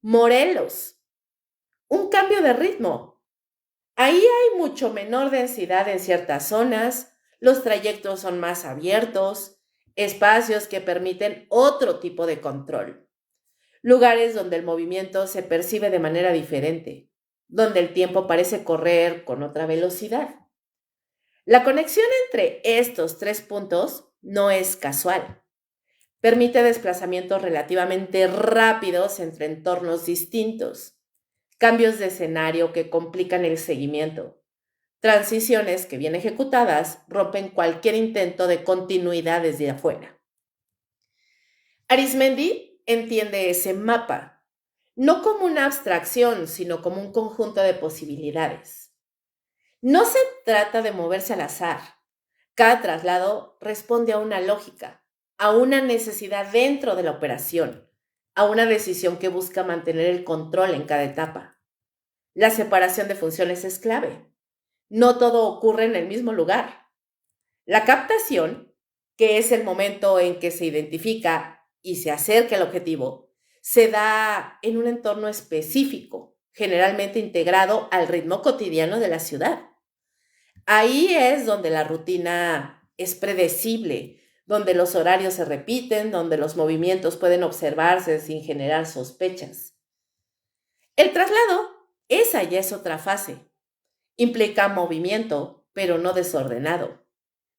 Morelos, un cambio de ritmo. Ahí hay mucho menor densidad en ciertas zonas, los trayectos son más abiertos, espacios que permiten otro tipo de control, lugares donde el movimiento se percibe de manera diferente, donde el tiempo parece correr con otra velocidad. La conexión entre estos tres puntos no es casual. Permite desplazamientos relativamente rápidos entre entornos distintos, cambios de escenario que complican el seguimiento, transiciones que bien ejecutadas rompen cualquier intento de continuidad desde afuera. Arismendi entiende ese mapa, no como una abstracción, sino como un conjunto de posibilidades. No se trata de moverse al azar. Cada traslado responde a una lógica, a una necesidad dentro de la operación, a una decisión que busca mantener el control en cada etapa. La separación de funciones es clave. No todo ocurre en el mismo lugar. La captación, que es el momento en que se identifica y se acerca al objetivo, se da en un entorno específico, generalmente integrado al ritmo cotidiano de la ciudad. Ahí es donde la rutina es predecible, donde los horarios se repiten, donde los movimientos pueden observarse sin generar sospechas. El traslado, esa ya es otra fase. Implica movimiento, pero no desordenado.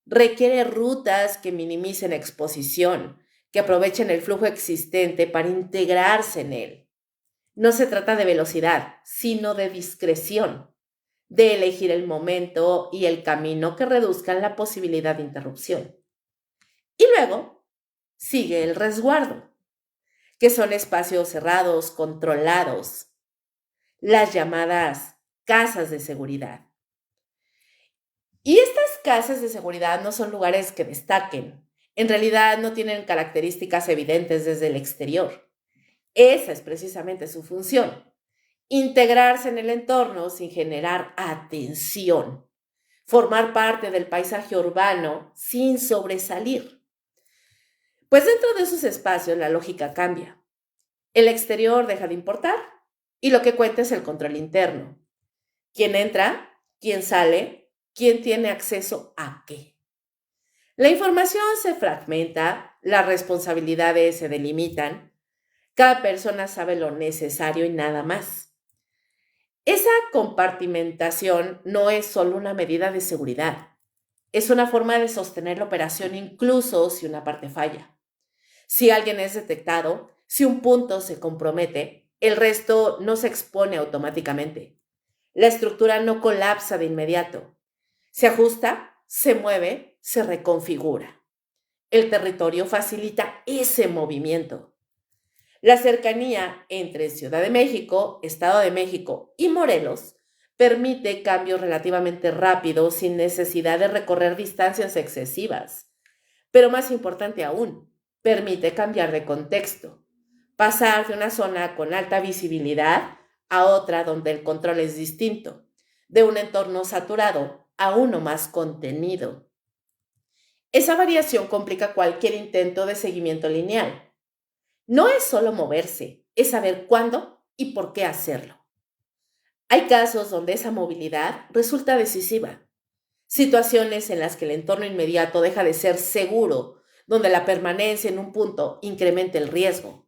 Requiere rutas que minimicen exposición, que aprovechen el flujo existente para integrarse en él. No se trata de velocidad, sino de discreción, de elegir el momento y el camino que reduzcan la posibilidad de interrupción. Y luego sigue el resguardo, que son espacios cerrados, controlados, las llamadas casas de seguridad. Y estas casas de seguridad no son lugares que destaquen. En realidad no tienen características evidentes desde el exterior. Esa es precisamente su función. Integrarse en el entorno sin generar atención. Formar parte del paisaje urbano sin sobresalir. Pues dentro de esos espacios la lógica cambia. El exterior deja de importar y lo que cuenta es el control interno. ¿Quién entra? ¿Quién sale? ¿Quién tiene acceso a qué? La información se fragmenta, las responsabilidades se delimitan, cada persona sabe lo necesario y nada más. Esa compartimentación no es solo una medida de seguridad, es una forma de sostener la operación incluso si una parte falla. Si alguien es detectado, si un punto se compromete, el resto no se expone automáticamente. La estructura no colapsa de inmediato. Se ajusta, se mueve, se reconfigura. El territorio facilita ese movimiento. La cercanía entre Ciudad de México, Estado de México y Morelos permite cambios relativamente rápidos sin necesidad de recorrer distancias excesivas. Pero más importante aún, permite cambiar de contexto, pasar de una zona con alta visibilidad a otra donde el control es distinto, de un entorno saturado a uno más contenido. Esa variación complica cualquier intento de seguimiento lineal. No es solo moverse, es saber cuándo y por qué hacerlo. Hay casos donde esa movilidad resulta decisiva. Situaciones en las que el entorno inmediato deja de ser seguro, donde la permanencia en un punto incrementa el riesgo.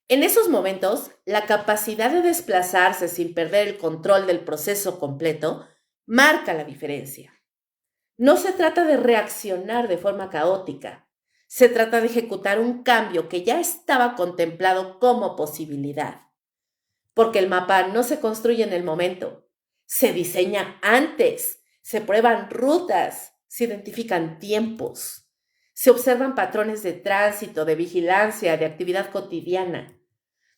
En esos momentos, la capacidad de desplazarse sin perder el control del proceso completo marca la diferencia. No se trata de reaccionar de forma caótica, se trata de ejecutar un cambio que ya estaba contemplado como posibilidad. Porque el mapa no se construye en el momento, se diseña antes, se prueban rutas, se identifican tiempos, se observan patrones de tránsito, de vigilancia, de actividad cotidiana.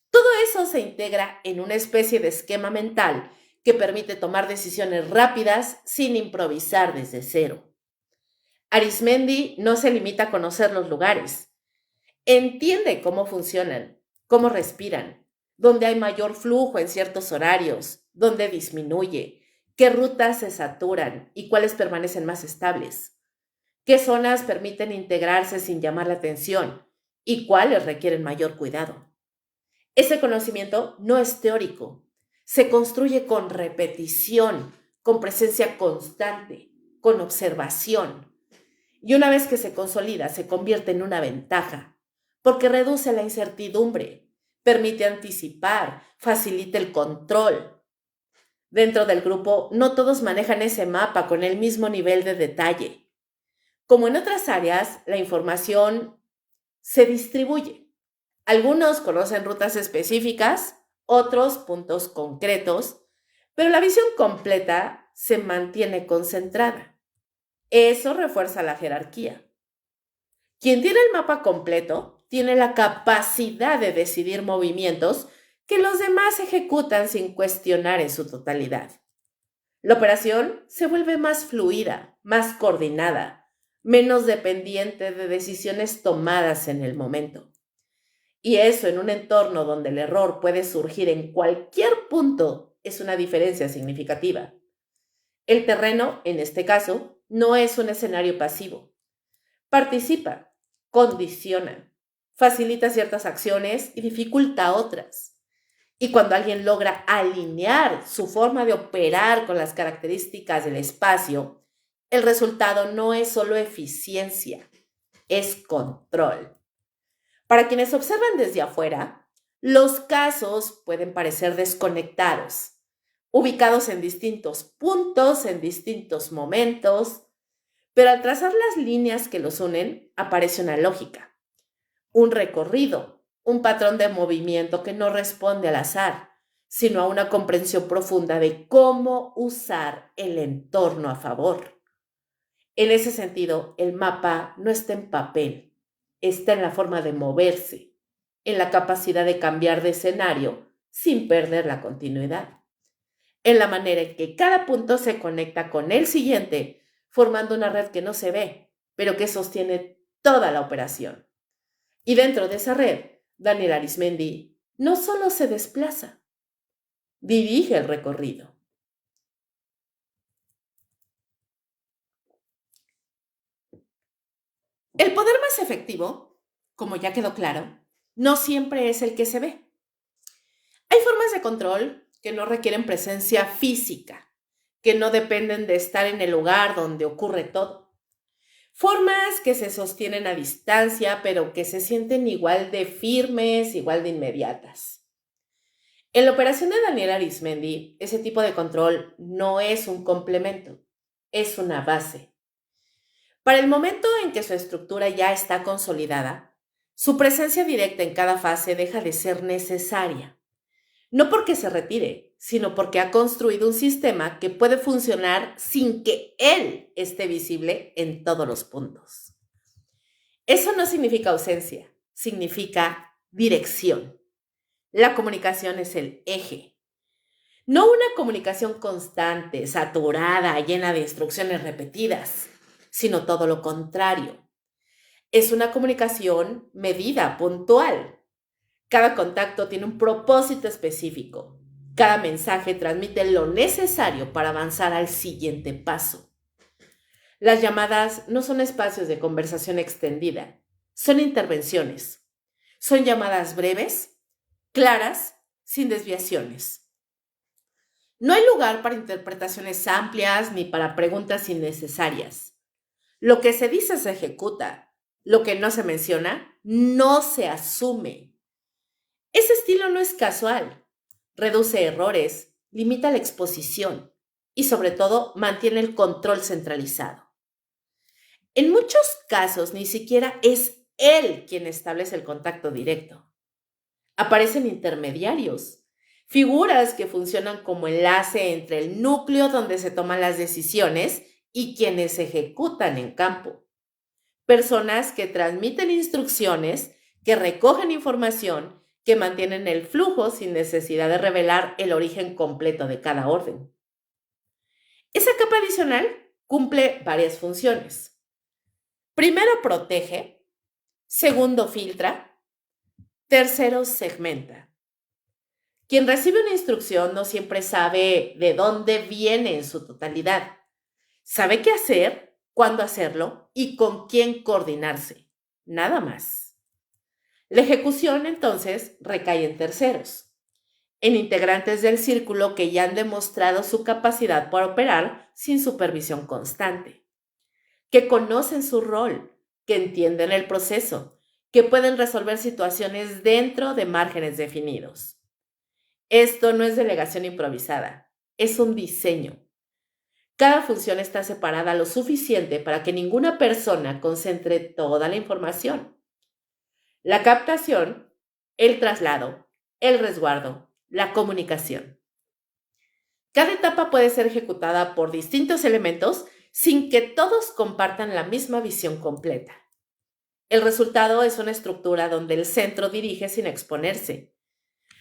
Todo eso se integra en una especie de esquema mental que permite tomar decisiones rápidas sin improvisar desde cero. Arismendi no se limita a conocer los lugares. Entiende cómo funcionan, cómo respiran, dónde hay mayor flujo en ciertos horarios, dónde disminuye, qué rutas se saturan y cuáles permanecen más estables, qué zonas permiten integrarse sin llamar la atención y cuáles requieren mayor cuidado. Ese conocimiento no es teórico, se construye con repetición, con presencia constante, con observación. Y una vez que se consolida, se convierte en una ventaja, porque reduce la incertidumbre, permite anticipar, facilita el control. Dentro del grupo, no todos manejan ese mapa con el mismo nivel de detalle. Como en otras áreas, la información se distribuye. Algunos conocen rutas específicas, otros puntos concretos, pero la visión completa se mantiene concentrada. Eso refuerza la jerarquía. Quien tiene el mapa completo tiene la capacidad de decidir movimientos que los demás ejecutan sin cuestionar en su totalidad. La operación se vuelve más fluida, más coordinada, menos dependiente de decisiones tomadas en el momento. Y eso en un entorno donde el error puede surgir en cualquier punto es una diferencia significativa. El terreno, en este caso, no es un escenario pasivo. Participa, condiciona, facilita ciertas acciones y dificulta otras. Y cuando alguien logra alinear su forma de operar con las características del espacio, el resultado no es solo eficiencia, es control. Para quienes observan desde afuera, los casos pueden parecer desconectados, ubicados en distintos puntos, en distintos momentos, pero al trazar las líneas que los unen, aparece una lógica, un recorrido, un patrón de movimiento que no responde al azar, sino a una comprensión profunda de cómo usar el entorno a favor. En ese sentido, el mapa no está en papel, está en la forma de moverse, en la capacidad de cambiar de escenario sin perder la continuidad, en la manera en que cada punto se conecta con el siguiente, formando una red que no se ve, pero que sostiene toda la operación. Y dentro de esa red, Daniel Arizmendi no solo se desplaza, dirige el recorrido. El poder más efectivo, como ya quedó claro, no siempre es el que se ve. Hay formas de control que no requieren presencia física, que no dependen de estar en el lugar donde ocurre todo. Formas que se sostienen a distancia, pero que se sienten igual de firmes, igual de inmediatas. En la operación de Daniel Arizmendi, ese tipo de control no es un complemento, es una base. Para el momento en que su estructura ya está consolidada, su presencia directa en cada fase deja de ser necesaria. No porque se retire, sino porque ha construido un sistema que puede funcionar sin que él esté visible en todos los puntos. Eso no significa ausencia, significa dirección. La comunicación es el eje. No una comunicación constante, saturada, llena de instrucciones repetidas, sino todo lo contrario. Es una comunicación medida, puntual. Cada contacto tiene un propósito específico. Cada mensaje transmite lo necesario para avanzar al siguiente paso. Las llamadas no son espacios de conversación extendida, son intervenciones. Son llamadas breves, claras, sin desviaciones. No hay lugar para interpretaciones amplias ni para preguntas innecesarias. Lo que se dice se ejecuta. Lo que no se menciona no se asume. Ese estilo no es casual. Reduce errores, limita la exposición y sobre todo mantiene el control centralizado. En muchos casos ni siquiera es él quien establece el contacto directo. Aparecen intermediarios, figuras que funcionan como enlace entre el núcleo donde se toman las decisiones y quienes ejecutan en campo. Personas que transmiten instrucciones, que recogen información, que mantienen el flujo sin necesidad de revelar el origen completo de cada orden. Esa capa adicional cumple varias funciones. Primero, protege. Segundo, filtra. Tercero, segmenta. Quien recibe una instrucción no siempre sabe de dónde viene en su totalidad. Sabe qué hacer, cuándo hacerlo y con quién coordinarse. Nada más. La ejecución, entonces, recae en terceros, en integrantes del círculo que ya han demostrado su capacidad para operar sin supervisión constante, que conocen su rol, que entienden el proceso, que pueden resolver situaciones dentro de márgenes definidos. Esto no es delegación improvisada, es un diseño. Cada función está separada lo suficiente para que ninguna persona concentre toda la información. La captación, el traslado, el resguardo, la comunicación. Cada etapa puede ser ejecutada por distintos elementos sin que todos compartan la misma visión completa. El resultado es una estructura donde el centro dirige sin exponerse.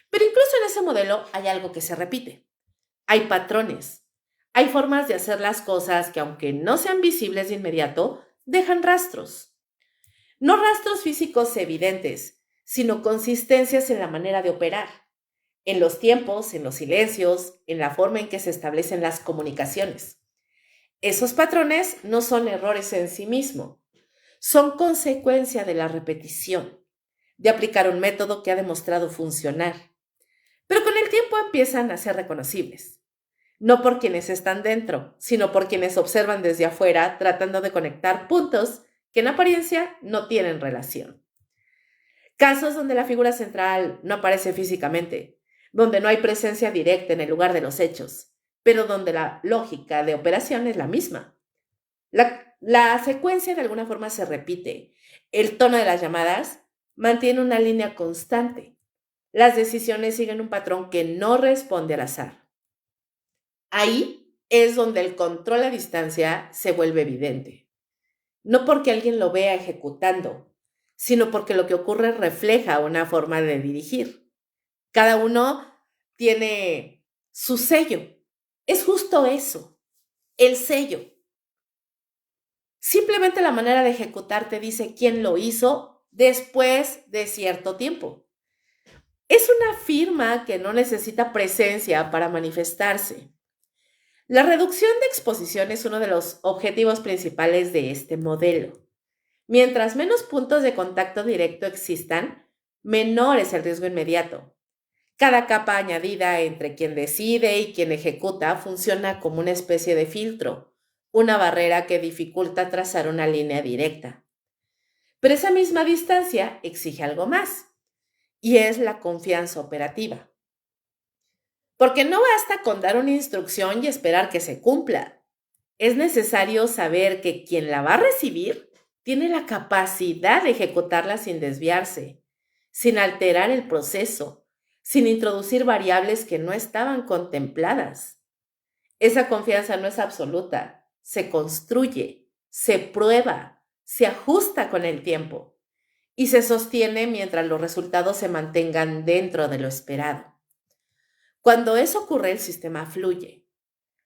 Pero incluso en ese modelo hay algo que se repite. Hay patrones. Hay formas de hacer las cosas que, aunque no sean visibles de inmediato, dejan rastros. No rastros físicos evidentes, sino consistencias en la manera de operar, en los tiempos, en los silencios, en la forma en que se establecen las comunicaciones. Esos patrones no son errores en sí mismos, son consecuencia de la repetición, de aplicar un método que ha demostrado funcionar. Pero con el tiempo empiezan a ser reconocibles, no por quienes están dentro, sino por quienes observan desde afuera tratando de conectar puntos que en apariencia no tienen relación. Casos donde la figura central no aparece físicamente, donde no hay presencia directa en el lugar de los hechos, pero donde la lógica de operación es la misma. La secuencia de alguna forma se repite. El tono de las llamadas mantiene una línea constante. Las decisiones siguen un patrón que no responde al azar. Ahí es donde el control a distancia se vuelve evidente. No porque alguien lo vea ejecutando, sino porque lo que ocurre refleja una forma de dirigir. Cada uno tiene su sello. Es justo eso, el sello. Simplemente la manera de ejecutar te dice quién lo hizo después de cierto tiempo. Es una firma que no necesita presencia para manifestarse. La reducción de exposición es uno de los objetivos principales de este modelo. Mientras menos puntos de contacto directo existan, menor es el riesgo inmediato. Cada capa añadida entre quien decide y quien ejecuta funciona como una especie de filtro, una barrera que dificulta trazar una línea directa. Pero esa misma distancia exige algo más, y es la confianza operativa. Porque no basta con dar una instrucción y esperar que se cumpla. Es necesario saber que quien la va a recibir tiene la capacidad de ejecutarla sin desviarse, sin alterar el proceso, sin introducir variables que no estaban contempladas. Esa confianza no es absoluta, se construye, se prueba, se ajusta con el tiempo y se sostiene mientras los resultados se mantengan dentro de lo esperado. Cuando eso ocurre, el sistema fluye.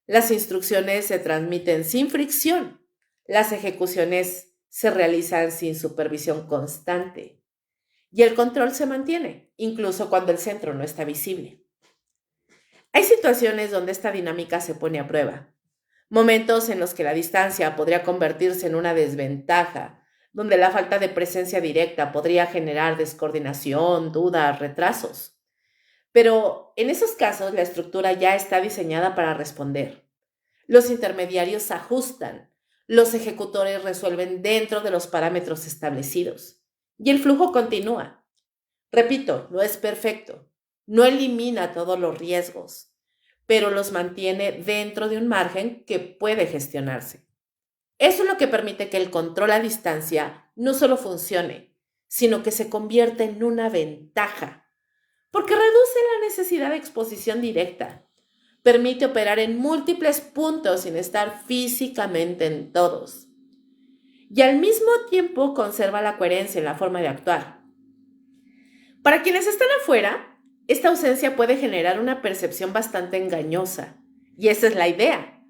Las instrucciones se transmiten sin fricción. Las ejecuciones se realizan sin supervisión constante. Y el control se mantiene, incluso cuando el centro no está visible. Hay situaciones donde esta dinámica se pone a prueba. Momentos en los que la distancia podría convertirse en una desventaja, donde la falta de presencia directa podría generar descoordinación, dudas, retrasos. Pero en esos casos la estructura ya está diseñada para responder. Los intermediarios ajustan, los ejecutores resuelven dentro de los parámetros establecidos y el flujo continúa. Repito, no es perfecto, no elimina todos los riesgos, pero los mantiene dentro de un margen que puede gestionarse. Eso es lo que permite que el control a distancia no solo funcione, sino que se convierta en una ventaja, porque reduce la necesidad de exposición directa. Permite operar en múltiples puntos sin estar físicamente en todos. Y al mismo tiempo conserva la coherencia en la forma de actuar. Para quienes están afuera, esta ausencia puede generar una percepción bastante engañosa. Y esa es la idea.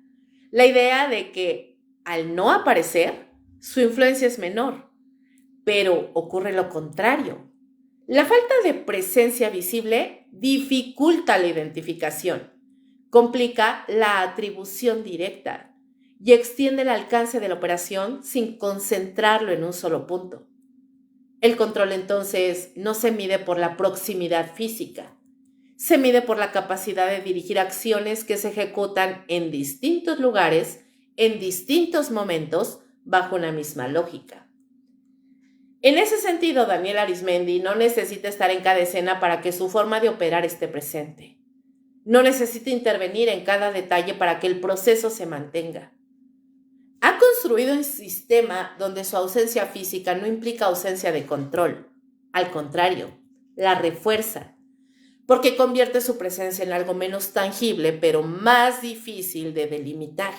La idea de que al no aparecer, su influencia es menor. Pero ocurre lo contrario. La falta de presencia visible dificulta la identificación, complica la atribución directa y extiende el alcance de la operación sin concentrarlo en un solo punto. El control entonces no se mide por la proximidad física, se mide por la capacidad de dirigir acciones que se ejecutan en distintos lugares, en distintos momentos, bajo una misma lógica. En ese sentido, Daniel Arizmendi no necesita estar en cada escena para que su forma de operar esté presente. No necesita intervenir en cada detalle para que el proceso se mantenga. Ha construido un sistema donde su ausencia física no implica ausencia de control. Al contrario, la refuerza, porque convierte su presencia en algo menos tangible, pero más difícil de delimitar.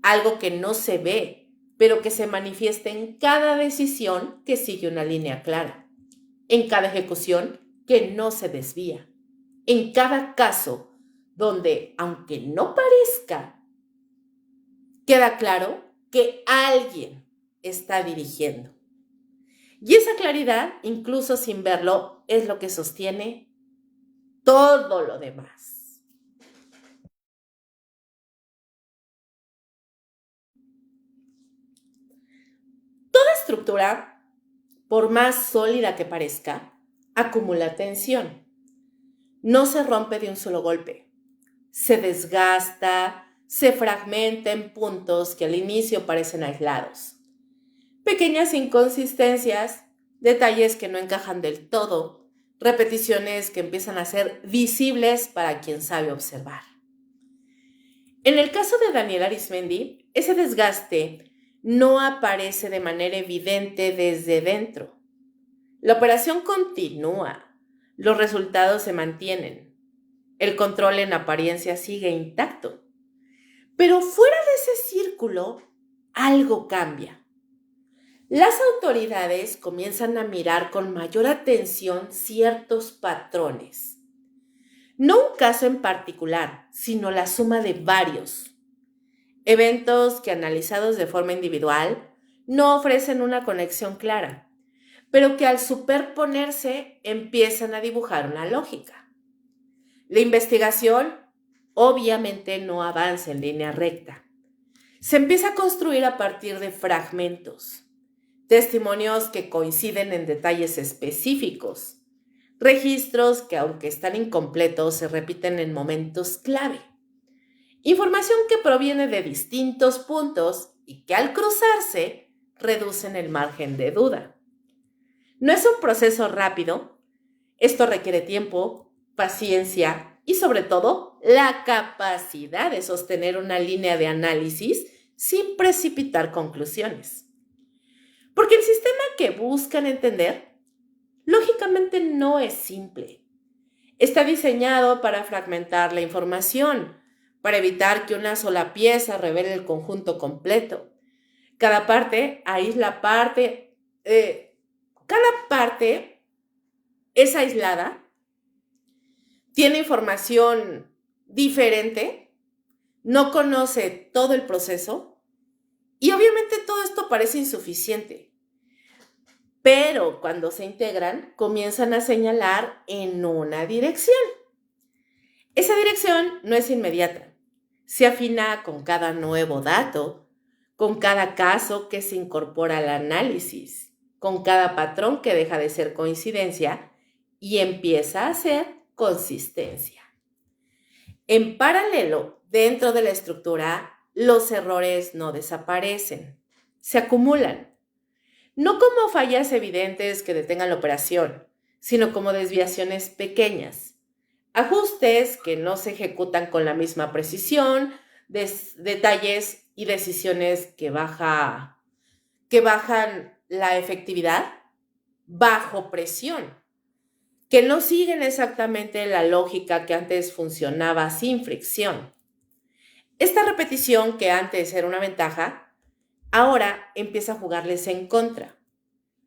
Algo que no se ve, pero que se manifiesta en cada decisión que sigue una línea clara, en cada ejecución que no se desvía, en cada caso donde, aunque no parezca, queda claro que alguien está dirigiendo. Y esa claridad, incluso sin verlo, es lo que sostiene todo lo demás. Toda estructura, por más sólida que parezca, acumula tensión. No se rompe de un solo golpe. Se desgasta, se fragmenta en puntos que al inicio parecen aislados. Pequeñas inconsistencias, detalles que no encajan del todo, repeticiones que empiezan a ser visibles para quien sabe observar. En el caso de Daniel Arizmendi, ese desgaste no aparece de manera evidente desde dentro. La operación continúa, los resultados se mantienen, el control en apariencia sigue intacto. Pero fuera de ese círculo, algo cambia. Las autoridades comienzan a mirar con mayor atención ciertos patrones. No un caso en particular, sino la suma de varios. Eventos que analizados de forma individual no ofrecen una conexión clara, pero que al superponerse empiezan a dibujar una lógica. La investigación obviamente no avanza en línea recta. Se empieza a construir a partir de fragmentos, testimonios que coinciden en detalles específicos, registros que aunque están incompletos se repiten en momentos clave, información que proviene de distintos puntos y que al cruzarse reducen el margen de duda. No es un proceso rápido, esto requiere tiempo, paciencia y sobre todo la capacidad de sostener una línea de análisis sin precipitar conclusiones. Porque el sistema que buscan entender, lógicamente no es simple. Está diseñado para fragmentar la información, para evitar que una sola pieza revele el conjunto completo. Cada parte es aislada, tiene información diferente, no conoce todo el proceso y obviamente todo esto parece insuficiente. Pero cuando se integran, comienzan a señalar en una dirección. Esa dirección no es inmediata. Se afina con cada nuevo dato, con cada caso que se incorpora al análisis, con cada patrón que deja de ser coincidencia y empieza a ser consistencia. En paralelo, dentro de la estructura, los errores no desaparecen, se acumulan. No como fallas evidentes que detengan la operación, sino como desviaciones pequeñas, ajustes que no se ejecutan con la misma precisión, detalles y decisiones que bajan la efectividad bajo presión, que no siguen exactamente la lógica que antes funcionaba sin fricción. Esta repetición, que antes era una ventaja, ahora empieza a jugarles en contra.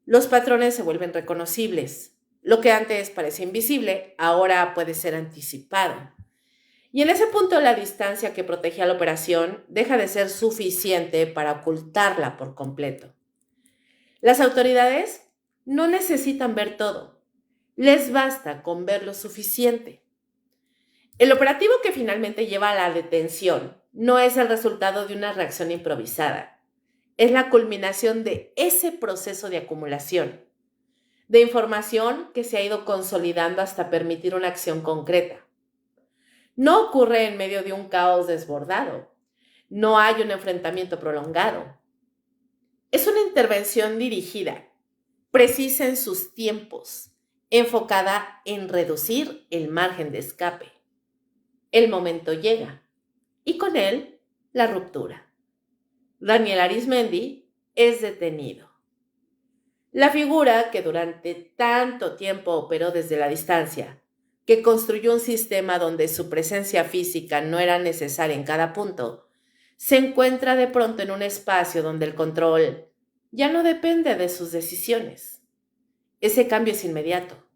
Los patrones se vuelven reconocibles. Lo que antes parecía invisible, ahora puede ser anticipado. Y en ese punto la distancia que protegía la operación deja de ser suficiente para ocultarla por completo. Las autoridades no necesitan ver todo. Les basta con ver lo suficiente. El operativo que finalmente lleva a la detención no es el resultado de una reacción improvisada. Es la culminación de ese proceso de acumulación, de información que se ha ido consolidando hasta permitir una acción concreta. No ocurre en medio de un caos desbordado. No hay un enfrentamiento prolongado. Es una intervención dirigida, precisa en sus tiempos, enfocada en reducir el margen de escape. El momento llega y con él la ruptura. Daniel Arizmendi es detenido. La figura que durante tanto tiempo operó desde la distancia, que construyó un sistema donde su presencia física no era necesaria en cada punto, se encuentra de pronto en un espacio donde el control ya no depende de sus decisiones. Ese cambio es inmediato.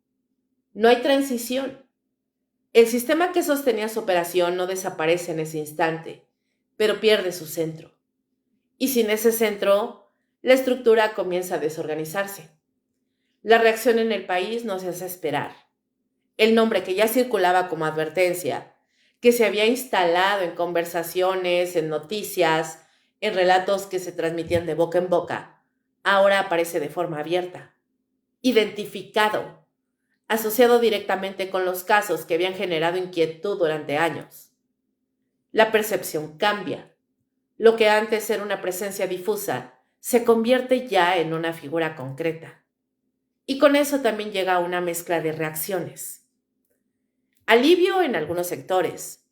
No hay transición. El sistema que sostenía su operación no desaparece en ese instante, pero pierde su centro. Y sin ese centro, la estructura comienza a desorganizarse. La reacción en el país no se hace esperar. El nombre que ya circulaba como advertencia, que se había instalado en conversaciones, en noticias, en relatos que se transmitían de boca en boca, ahora aparece de forma abierta, identificado, asociado directamente con los casos que habían generado inquietud durante años. La percepción cambia. Lo que antes era una presencia difusa se convierte ya en una figura concreta. Y con eso también llega una mezcla de reacciones. Alivio en algunos sectores,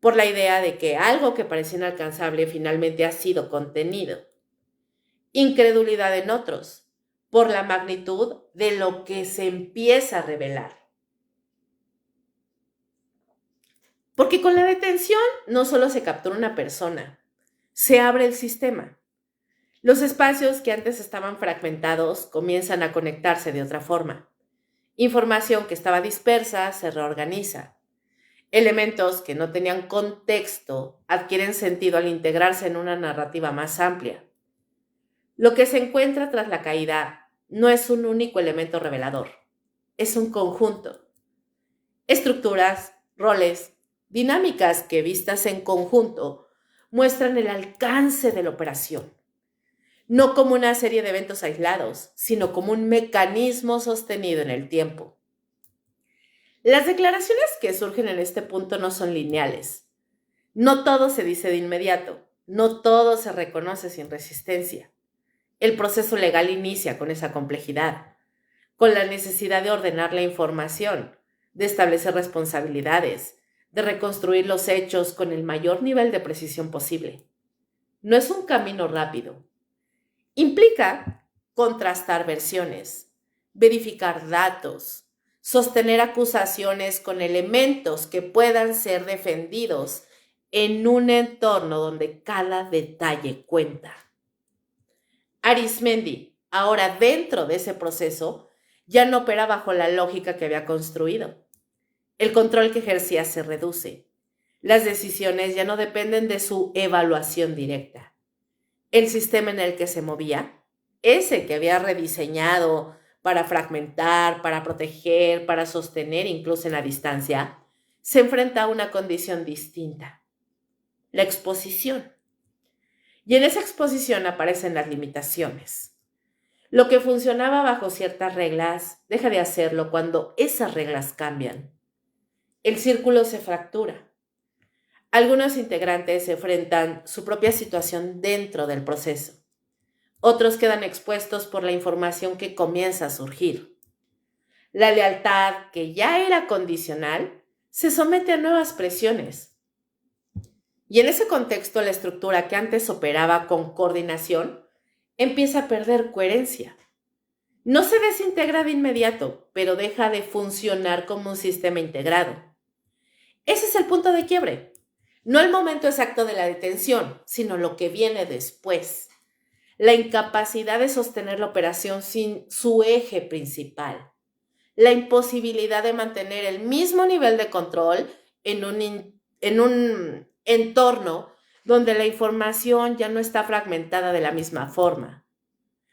por la idea de que algo que parecía inalcanzable finalmente ha sido contenido. Incredulidad en otros, por la magnitud de lo que se empieza a revelar. Porque con la detención no solo se captura una persona, se abre el sistema. Los espacios que antes estaban fragmentados comienzan a conectarse de otra forma. Información que estaba dispersa se reorganiza. Elementos que no tenían contexto adquieren sentido al integrarse en una narrativa más amplia. Lo que se encuentra tras la caída no es un único elemento revelador, es un conjunto. Estructuras, roles, dinámicas que vistas en conjunto muestran el alcance de la operación, no como una serie de eventos aislados, sino como un mecanismo sostenido en el tiempo. Las declaraciones que surgen en este punto no son lineales. No todo se dice de inmediato, no todo se reconoce sin resistencia. El proceso legal inicia con esa complejidad, con la necesidad de ordenar la información, de establecer responsabilidades, de reconstruir los hechos con el mayor nivel de precisión posible. No es un camino rápido. Implica contrastar versiones, verificar datos, sostener acusaciones con elementos que puedan ser defendidos en un entorno donde cada detalle cuenta. Arizmendi, ahora dentro de ese proceso, ya no opera bajo la lógica que había construido. El control que ejercía se reduce. Las decisiones ya no dependen de su evaluación directa. El sistema en el que se movía, ese que había rediseñado para fragmentar, para proteger, para sostener incluso en la distancia, se enfrenta a una condición distinta: la exposición. Y en esa exposición aparecen las limitaciones. Lo que funcionaba bajo ciertas reglas deja de hacerlo cuando esas reglas cambian. El círculo se fractura. Algunos integrantes enfrentan su propia situación dentro del proceso. Otros quedan expuestos por la información que comienza a surgir. La lealtad, que ya era condicional, se somete a nuevas presiones. Y en ese contexto, la estructura que antes operaba con coordinación empieza a perder coherencia. No se desintegra de inmediato, pero deja de funcionar como un sistema integrado. Ese es el punto de quiebre. No el momento exacto de la detención, sino lo que viene después. La incapacidad de sostener la operación sin su eje principal. La imposibilidad de mantener el mismo nivel de control en un entorno donde la información ya no está fragmentada de la misma forma.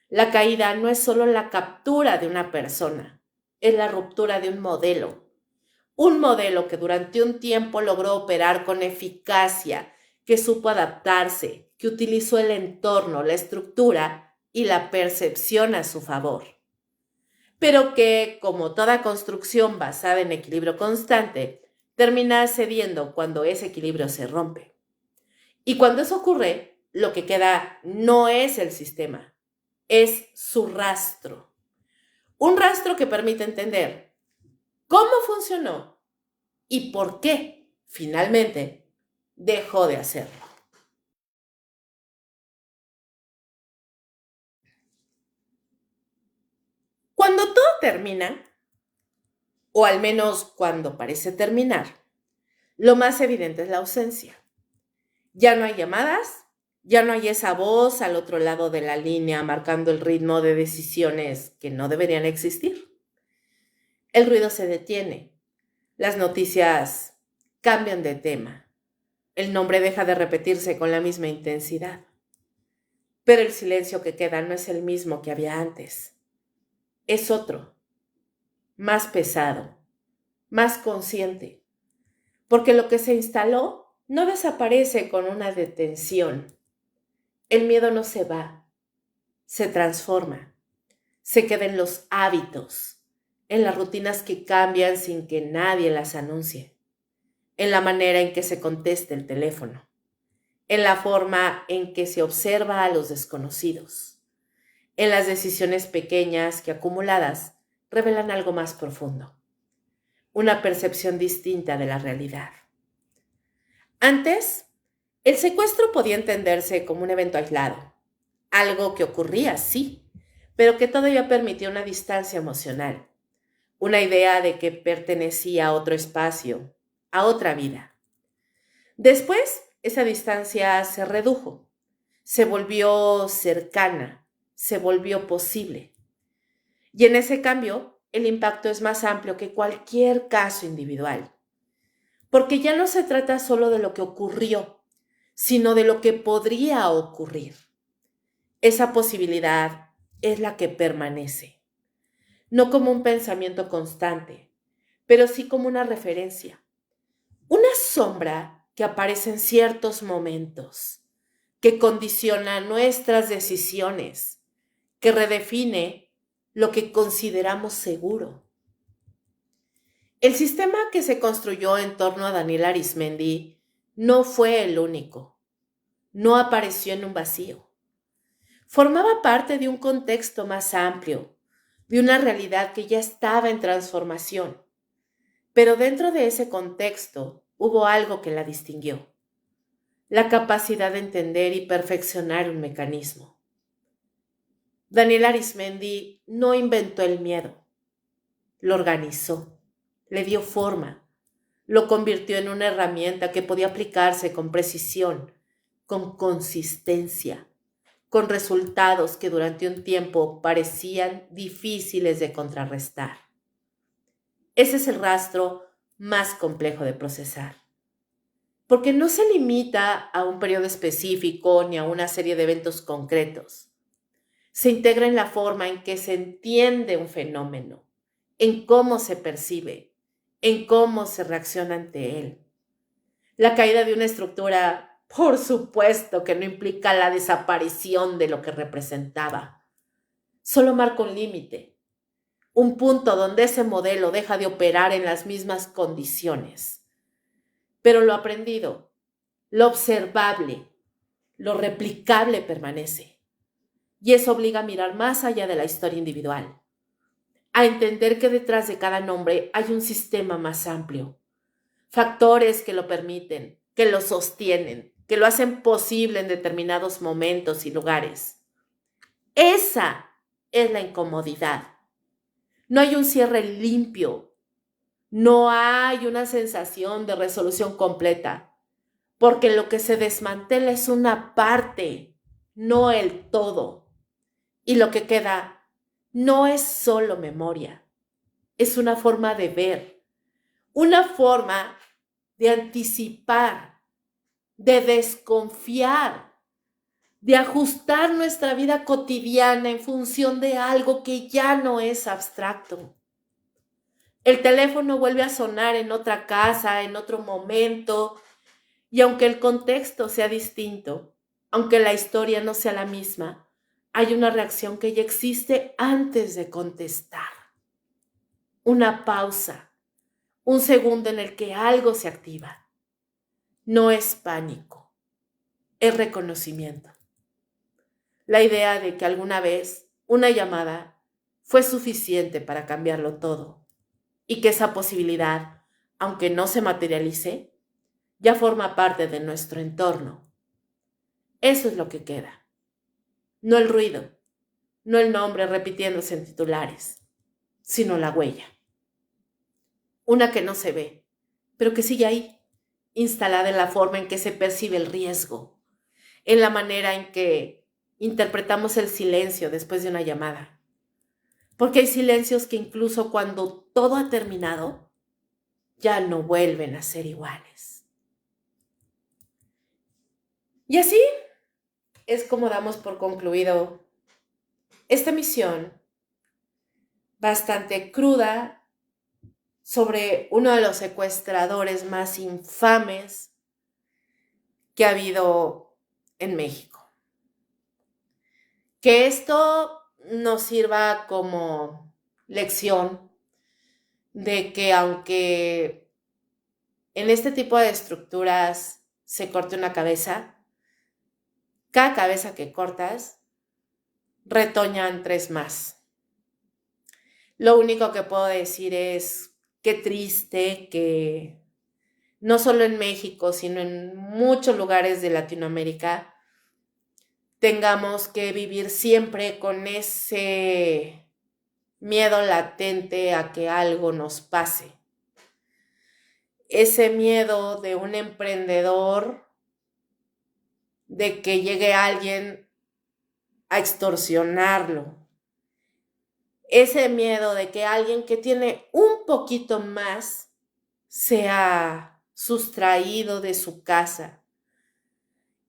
La caída no es solo la captura de una persona, es la ruptura de un modelo. Un modelo que durante un tiempo logró operar con eficacia, que supo adaptarse, que utilizó el entorno, la estructura y la percepción a su favor. Pero que, como toda construcción basada en equilibrio constante, termina cediendo cuando ese equilibrio se rompe. Y cuando eso ocurre, lo que queda no es el sistema, es su rastro. Un rastro que permite entender cómo funcionó y por qué, finalmente, dejó de hacerlo. Cuando todo termina, o al menos cuando parece terminar, lo más evidente es la ausencia. Ya no hay llamadas, ya no hay esa voz al otro lado de la línea marcando el ritmo de decisiones que no deberían existir. El ruido se detiene, las noticias cambian de tema, el nombre deja de repetirse con la misma intensidad, pero el silencio que queda no es el mismo que había antes, es otro, más pesado, más consciente, porque lo que se instaló no desaparece con una detención. El miedo no se va, se transforma, se queda en los hábitos, en las rutinas que cambian sin que nadie las anuncie, en la manera en que se contesta el teléfono, en la forma en que se observa a los desconocidos, en las decisiones pequeñas que acumuladas revelan algo más profundo, una percepción distinta de la realidad. Antes, el secuestro podía entenderse como un evento aislado, algo que ocurría, sí, pero que todavía permitía una distancia emocional, una idea de que pertenecía a otro espacio, a otra vida. Después, esa distancia se redujo, se volvió cercana, se volvió posible. Y en ese cambio, el impacto es más amplio que cualquier caso individual, porque ya no se trata solo de lo que ocurrió, sino de lo que podría ocurrir. Esa posibilidad es la que permanece, no como un pensamiento constante, pero sí como una referencia, una sombra que aparece en ciertos momentos, que condiciona nuestras decisiones, que redefine lo que consideramos seguro. El sistema que se construyó en torno a Daniel Arismendi no fue el único, no apareció en un vacío. Formaba parte de un contexto más amplio, de una realidad que ya estaba en transformación. Pero dentro de ese contexto hubo algo que la distinguió, la capacidad de entender y perfeccionar un mecanismo. Daniel Arismendi no inventó el miedo, lo organizó, le dio forma, lo convirtió en una herramienta que podía aplicarse con precisión, con consistencia, con resultados que durante un tiempo parecían difíciles de contrarrestar. Ese es el rastro más complejo de procesar, porque no se limita a un periodo específico ni a una serie de eventos concretos. Se integra en la forma en que se entiende un fenómeno, en cómo se percibe, en cómo se reacciona ante él. La caída de una estructura, por supuesto que no implica la desaparición de lo que representaba. Solo marca un límite, un punto donde ese modelo deja de operar en las mismas condiciones. Pero lo aprendido, lo observable, lo replicable permanece. Y eso obliga a mirar más allá de la historia individual, a entender que detrás de cada nombre hay un sistema más amplio, factores que lo permiten, que lo sostienen, que lo hacen posible en determinados momentos y lugares. Esa es la incomodidad. No hay un cierre limpio, no hay una sensación de resolución completa, porque lo que se desmantela es una parte, no el todo. Y lo que queda no es solo memoria, es una forma de ver, una forma de anticipar, de desconfiar, de ajustar nuestra vida cotidiana en función de algo que ya no es abstracto. El teléfono vuelve a sonar en otra casa, en otro momento, y aunque el contexto sea distinto, aunque la historia no sea la misma, hay una reacción que ya existe antes de contestar. Una pausa, un segundo en el que algo se activa. No es pánico, es reconocimiento. La idea de que alguna vez una llamada fue suficiente para cambiarlo todo y que esa posibilidad, aunque no se materialice, ya forma parte de nuestro entorno. Eso es lo que queda. No el ruido, no el nombre repitiéndose en titulares, sino la huella. Una que no se ve, pero que sigue ahí, instalada en la forma en que se percibe el riesgo, en la manera en que interpretamos el silencio después de una llamada. Porque hay silencios que incluso cuando todo ha terminado, ya no vuelven a ser iguales. Y así es como damos por concluido esta misión bastante cruda sobre uno de los secuestradores más infames que ha habido en México. Que esto nos sirva como lección de que aunque en este tipo de estructuras se corte una cabeza, cada cabeza que cortas retoñan 3 más. Lo único que puedo decir es qué triste que no solo en México, sino en muchos lugares de Latinoamérica tengamos que vivir siempre con ese miedo latente a que algo nos pase. Ese miedo de un emprendedor, de que llegue alguien a extorsionarlo. Ese miedo de que alguien que tiene un poquito más sea sustraído de su casa.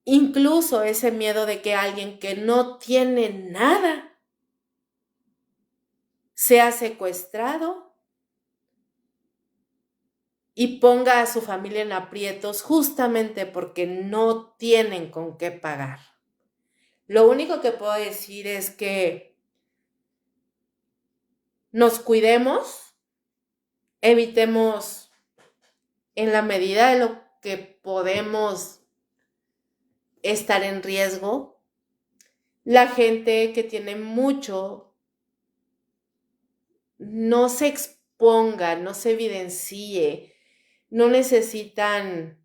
Incluso ese miedo de que alguien que no tiene nada sea secuestrado y ponga a su familia en aprietos justamente porque no tienen con qué pagar. Lo único que puedo decir es que nos cuidemos, evitemos en la medida de lo que podemos estar en riesgo. La gente que tiene mucho no se exponga, no se evidencie, no necesitan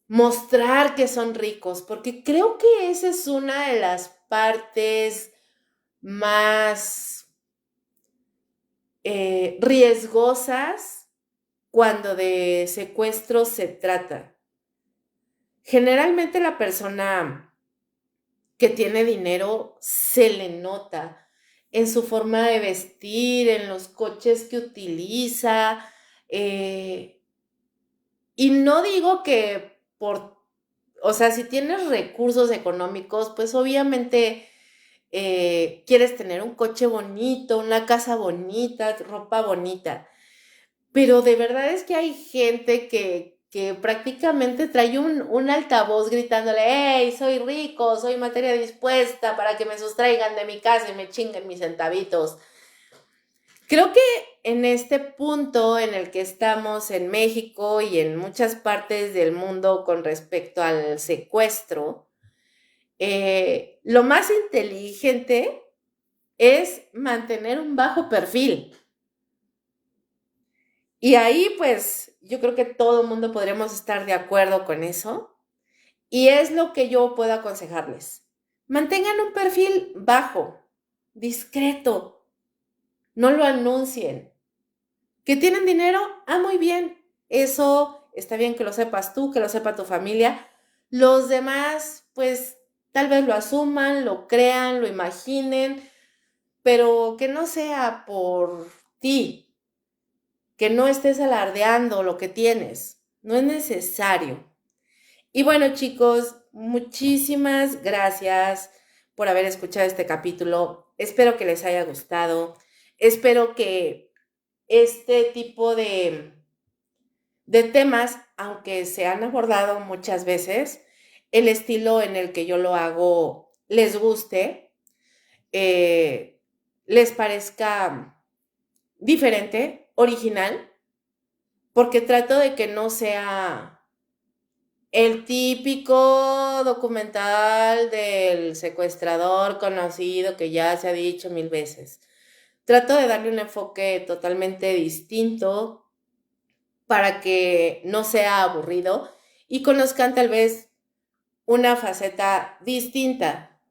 mostrar que son ricos, porque creo que esa es una de las partes más riesgosas cuando de secuestro se trata. Generalmente la persona que tiene dinero se le nota en su forma de vestir, en los coches que utiliza, y no digo que o sea, si tienes recursos económicos, pues obviamente quieres tener un coche bonito, una casa bonita, ropa bonita, pero de verdad es que hay gente que prácticamente trae un altavoz gritándole, hey, soy rico, soy materia dispuesta para que me sustraigan de mi casa y me chinguen mis centavitos. Creo que en este punto en el que estamos en México y en muchas partes del mundo con respecto al secuestro, lo más inteligente es mantener un bajo perfil. Y ahí, pues, yo creo que todo el mundo podremos estar de acuerdo con eso. Y es lo que yo puedo aconsejarles. Mantengan un perfil bajo, discreto. No lo anuncien. ¿Que tienen dinero? Ah, muy bien. Eso está bien que lo sepas tú, que lo sepa tu familia. Los demás, pues, tal vez lo asuman, lo crean, lo imaginen, pero que no sea por ti, que no estés alardeando lo que tienes. No es necesario. Y bueno, chicos, muchísimas gracias por haber escuchado este capítulo. Espero que les haya gustado. Espero que este tipo de temas, aunque se han abordado muchas veces, el estilo en el que yo lo hago les guste, les parezca diferente, original, porque trato de que no sea el típico documental del secuestrador conocido que ya se ha dicho 1000 veces. Trato de darle un enfoque totalmente distinto para que no sea aburrido y conozcan tal vez una faceta distinta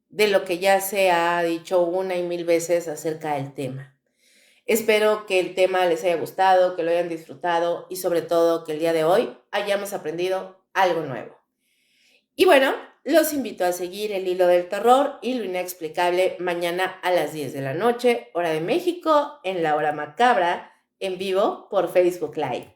de lo que ya se ha dicho 1 y 1000 veces acerca del tema. Espero que el tema les haya gustado, que lo hayan disfrutado y sobre todo que el día de hoy hayamos aprendido algo nuevo. Y bueno, los invito a seguir el hilo del terror y lo inexplicable mañana a las 10 de la noche, hora de México, en la hora macabra, en vivo por Facebook Live.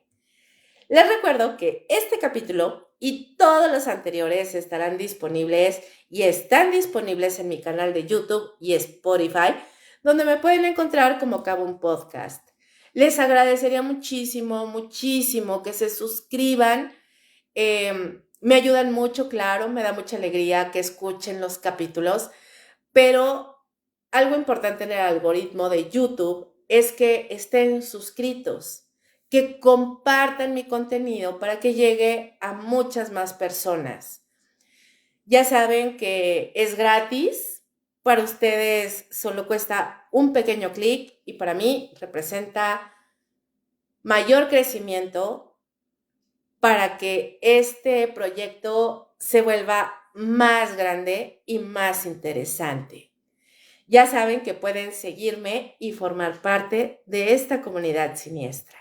Les recuerdo que este capítulo y todos los anteriores estarán disponibles y están disponibles en mi canal de YouTube y Spotify, donde me pueden encontrar como Kabum Podcast. Les agradecería muchísimo, muchísimo que se suscriban. Me ayudan mucho, claro, me da mucha alegría que escuchen los capítulos, pero algo importante en el algoritmo de YouTube es que estén suscritos, que compartan mi contenido para que llegue a muchas más personas. Ya saben que es gratis, para ustedes solo cuesta un pequeño clic y para mí representa mayor crecimiento para que este proyecto se vuelva más grande y más interesante. Ya saben que pueden seguirme y formar parte de esta comunidad siniestra.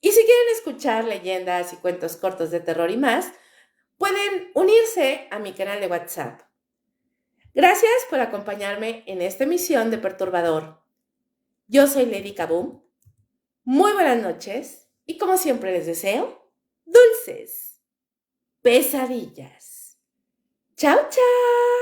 Y si quieren escuchar leyendas y cuentos cortos de terror y más, pueden unirse a mi canal de WhatsApp. Gracias por acompañarme en esta emisión de Perturbador. Yo soy Lady Kabum. Muy buenas noches y como siempre les deseo dulces pesadillas. ¡Chao, chao!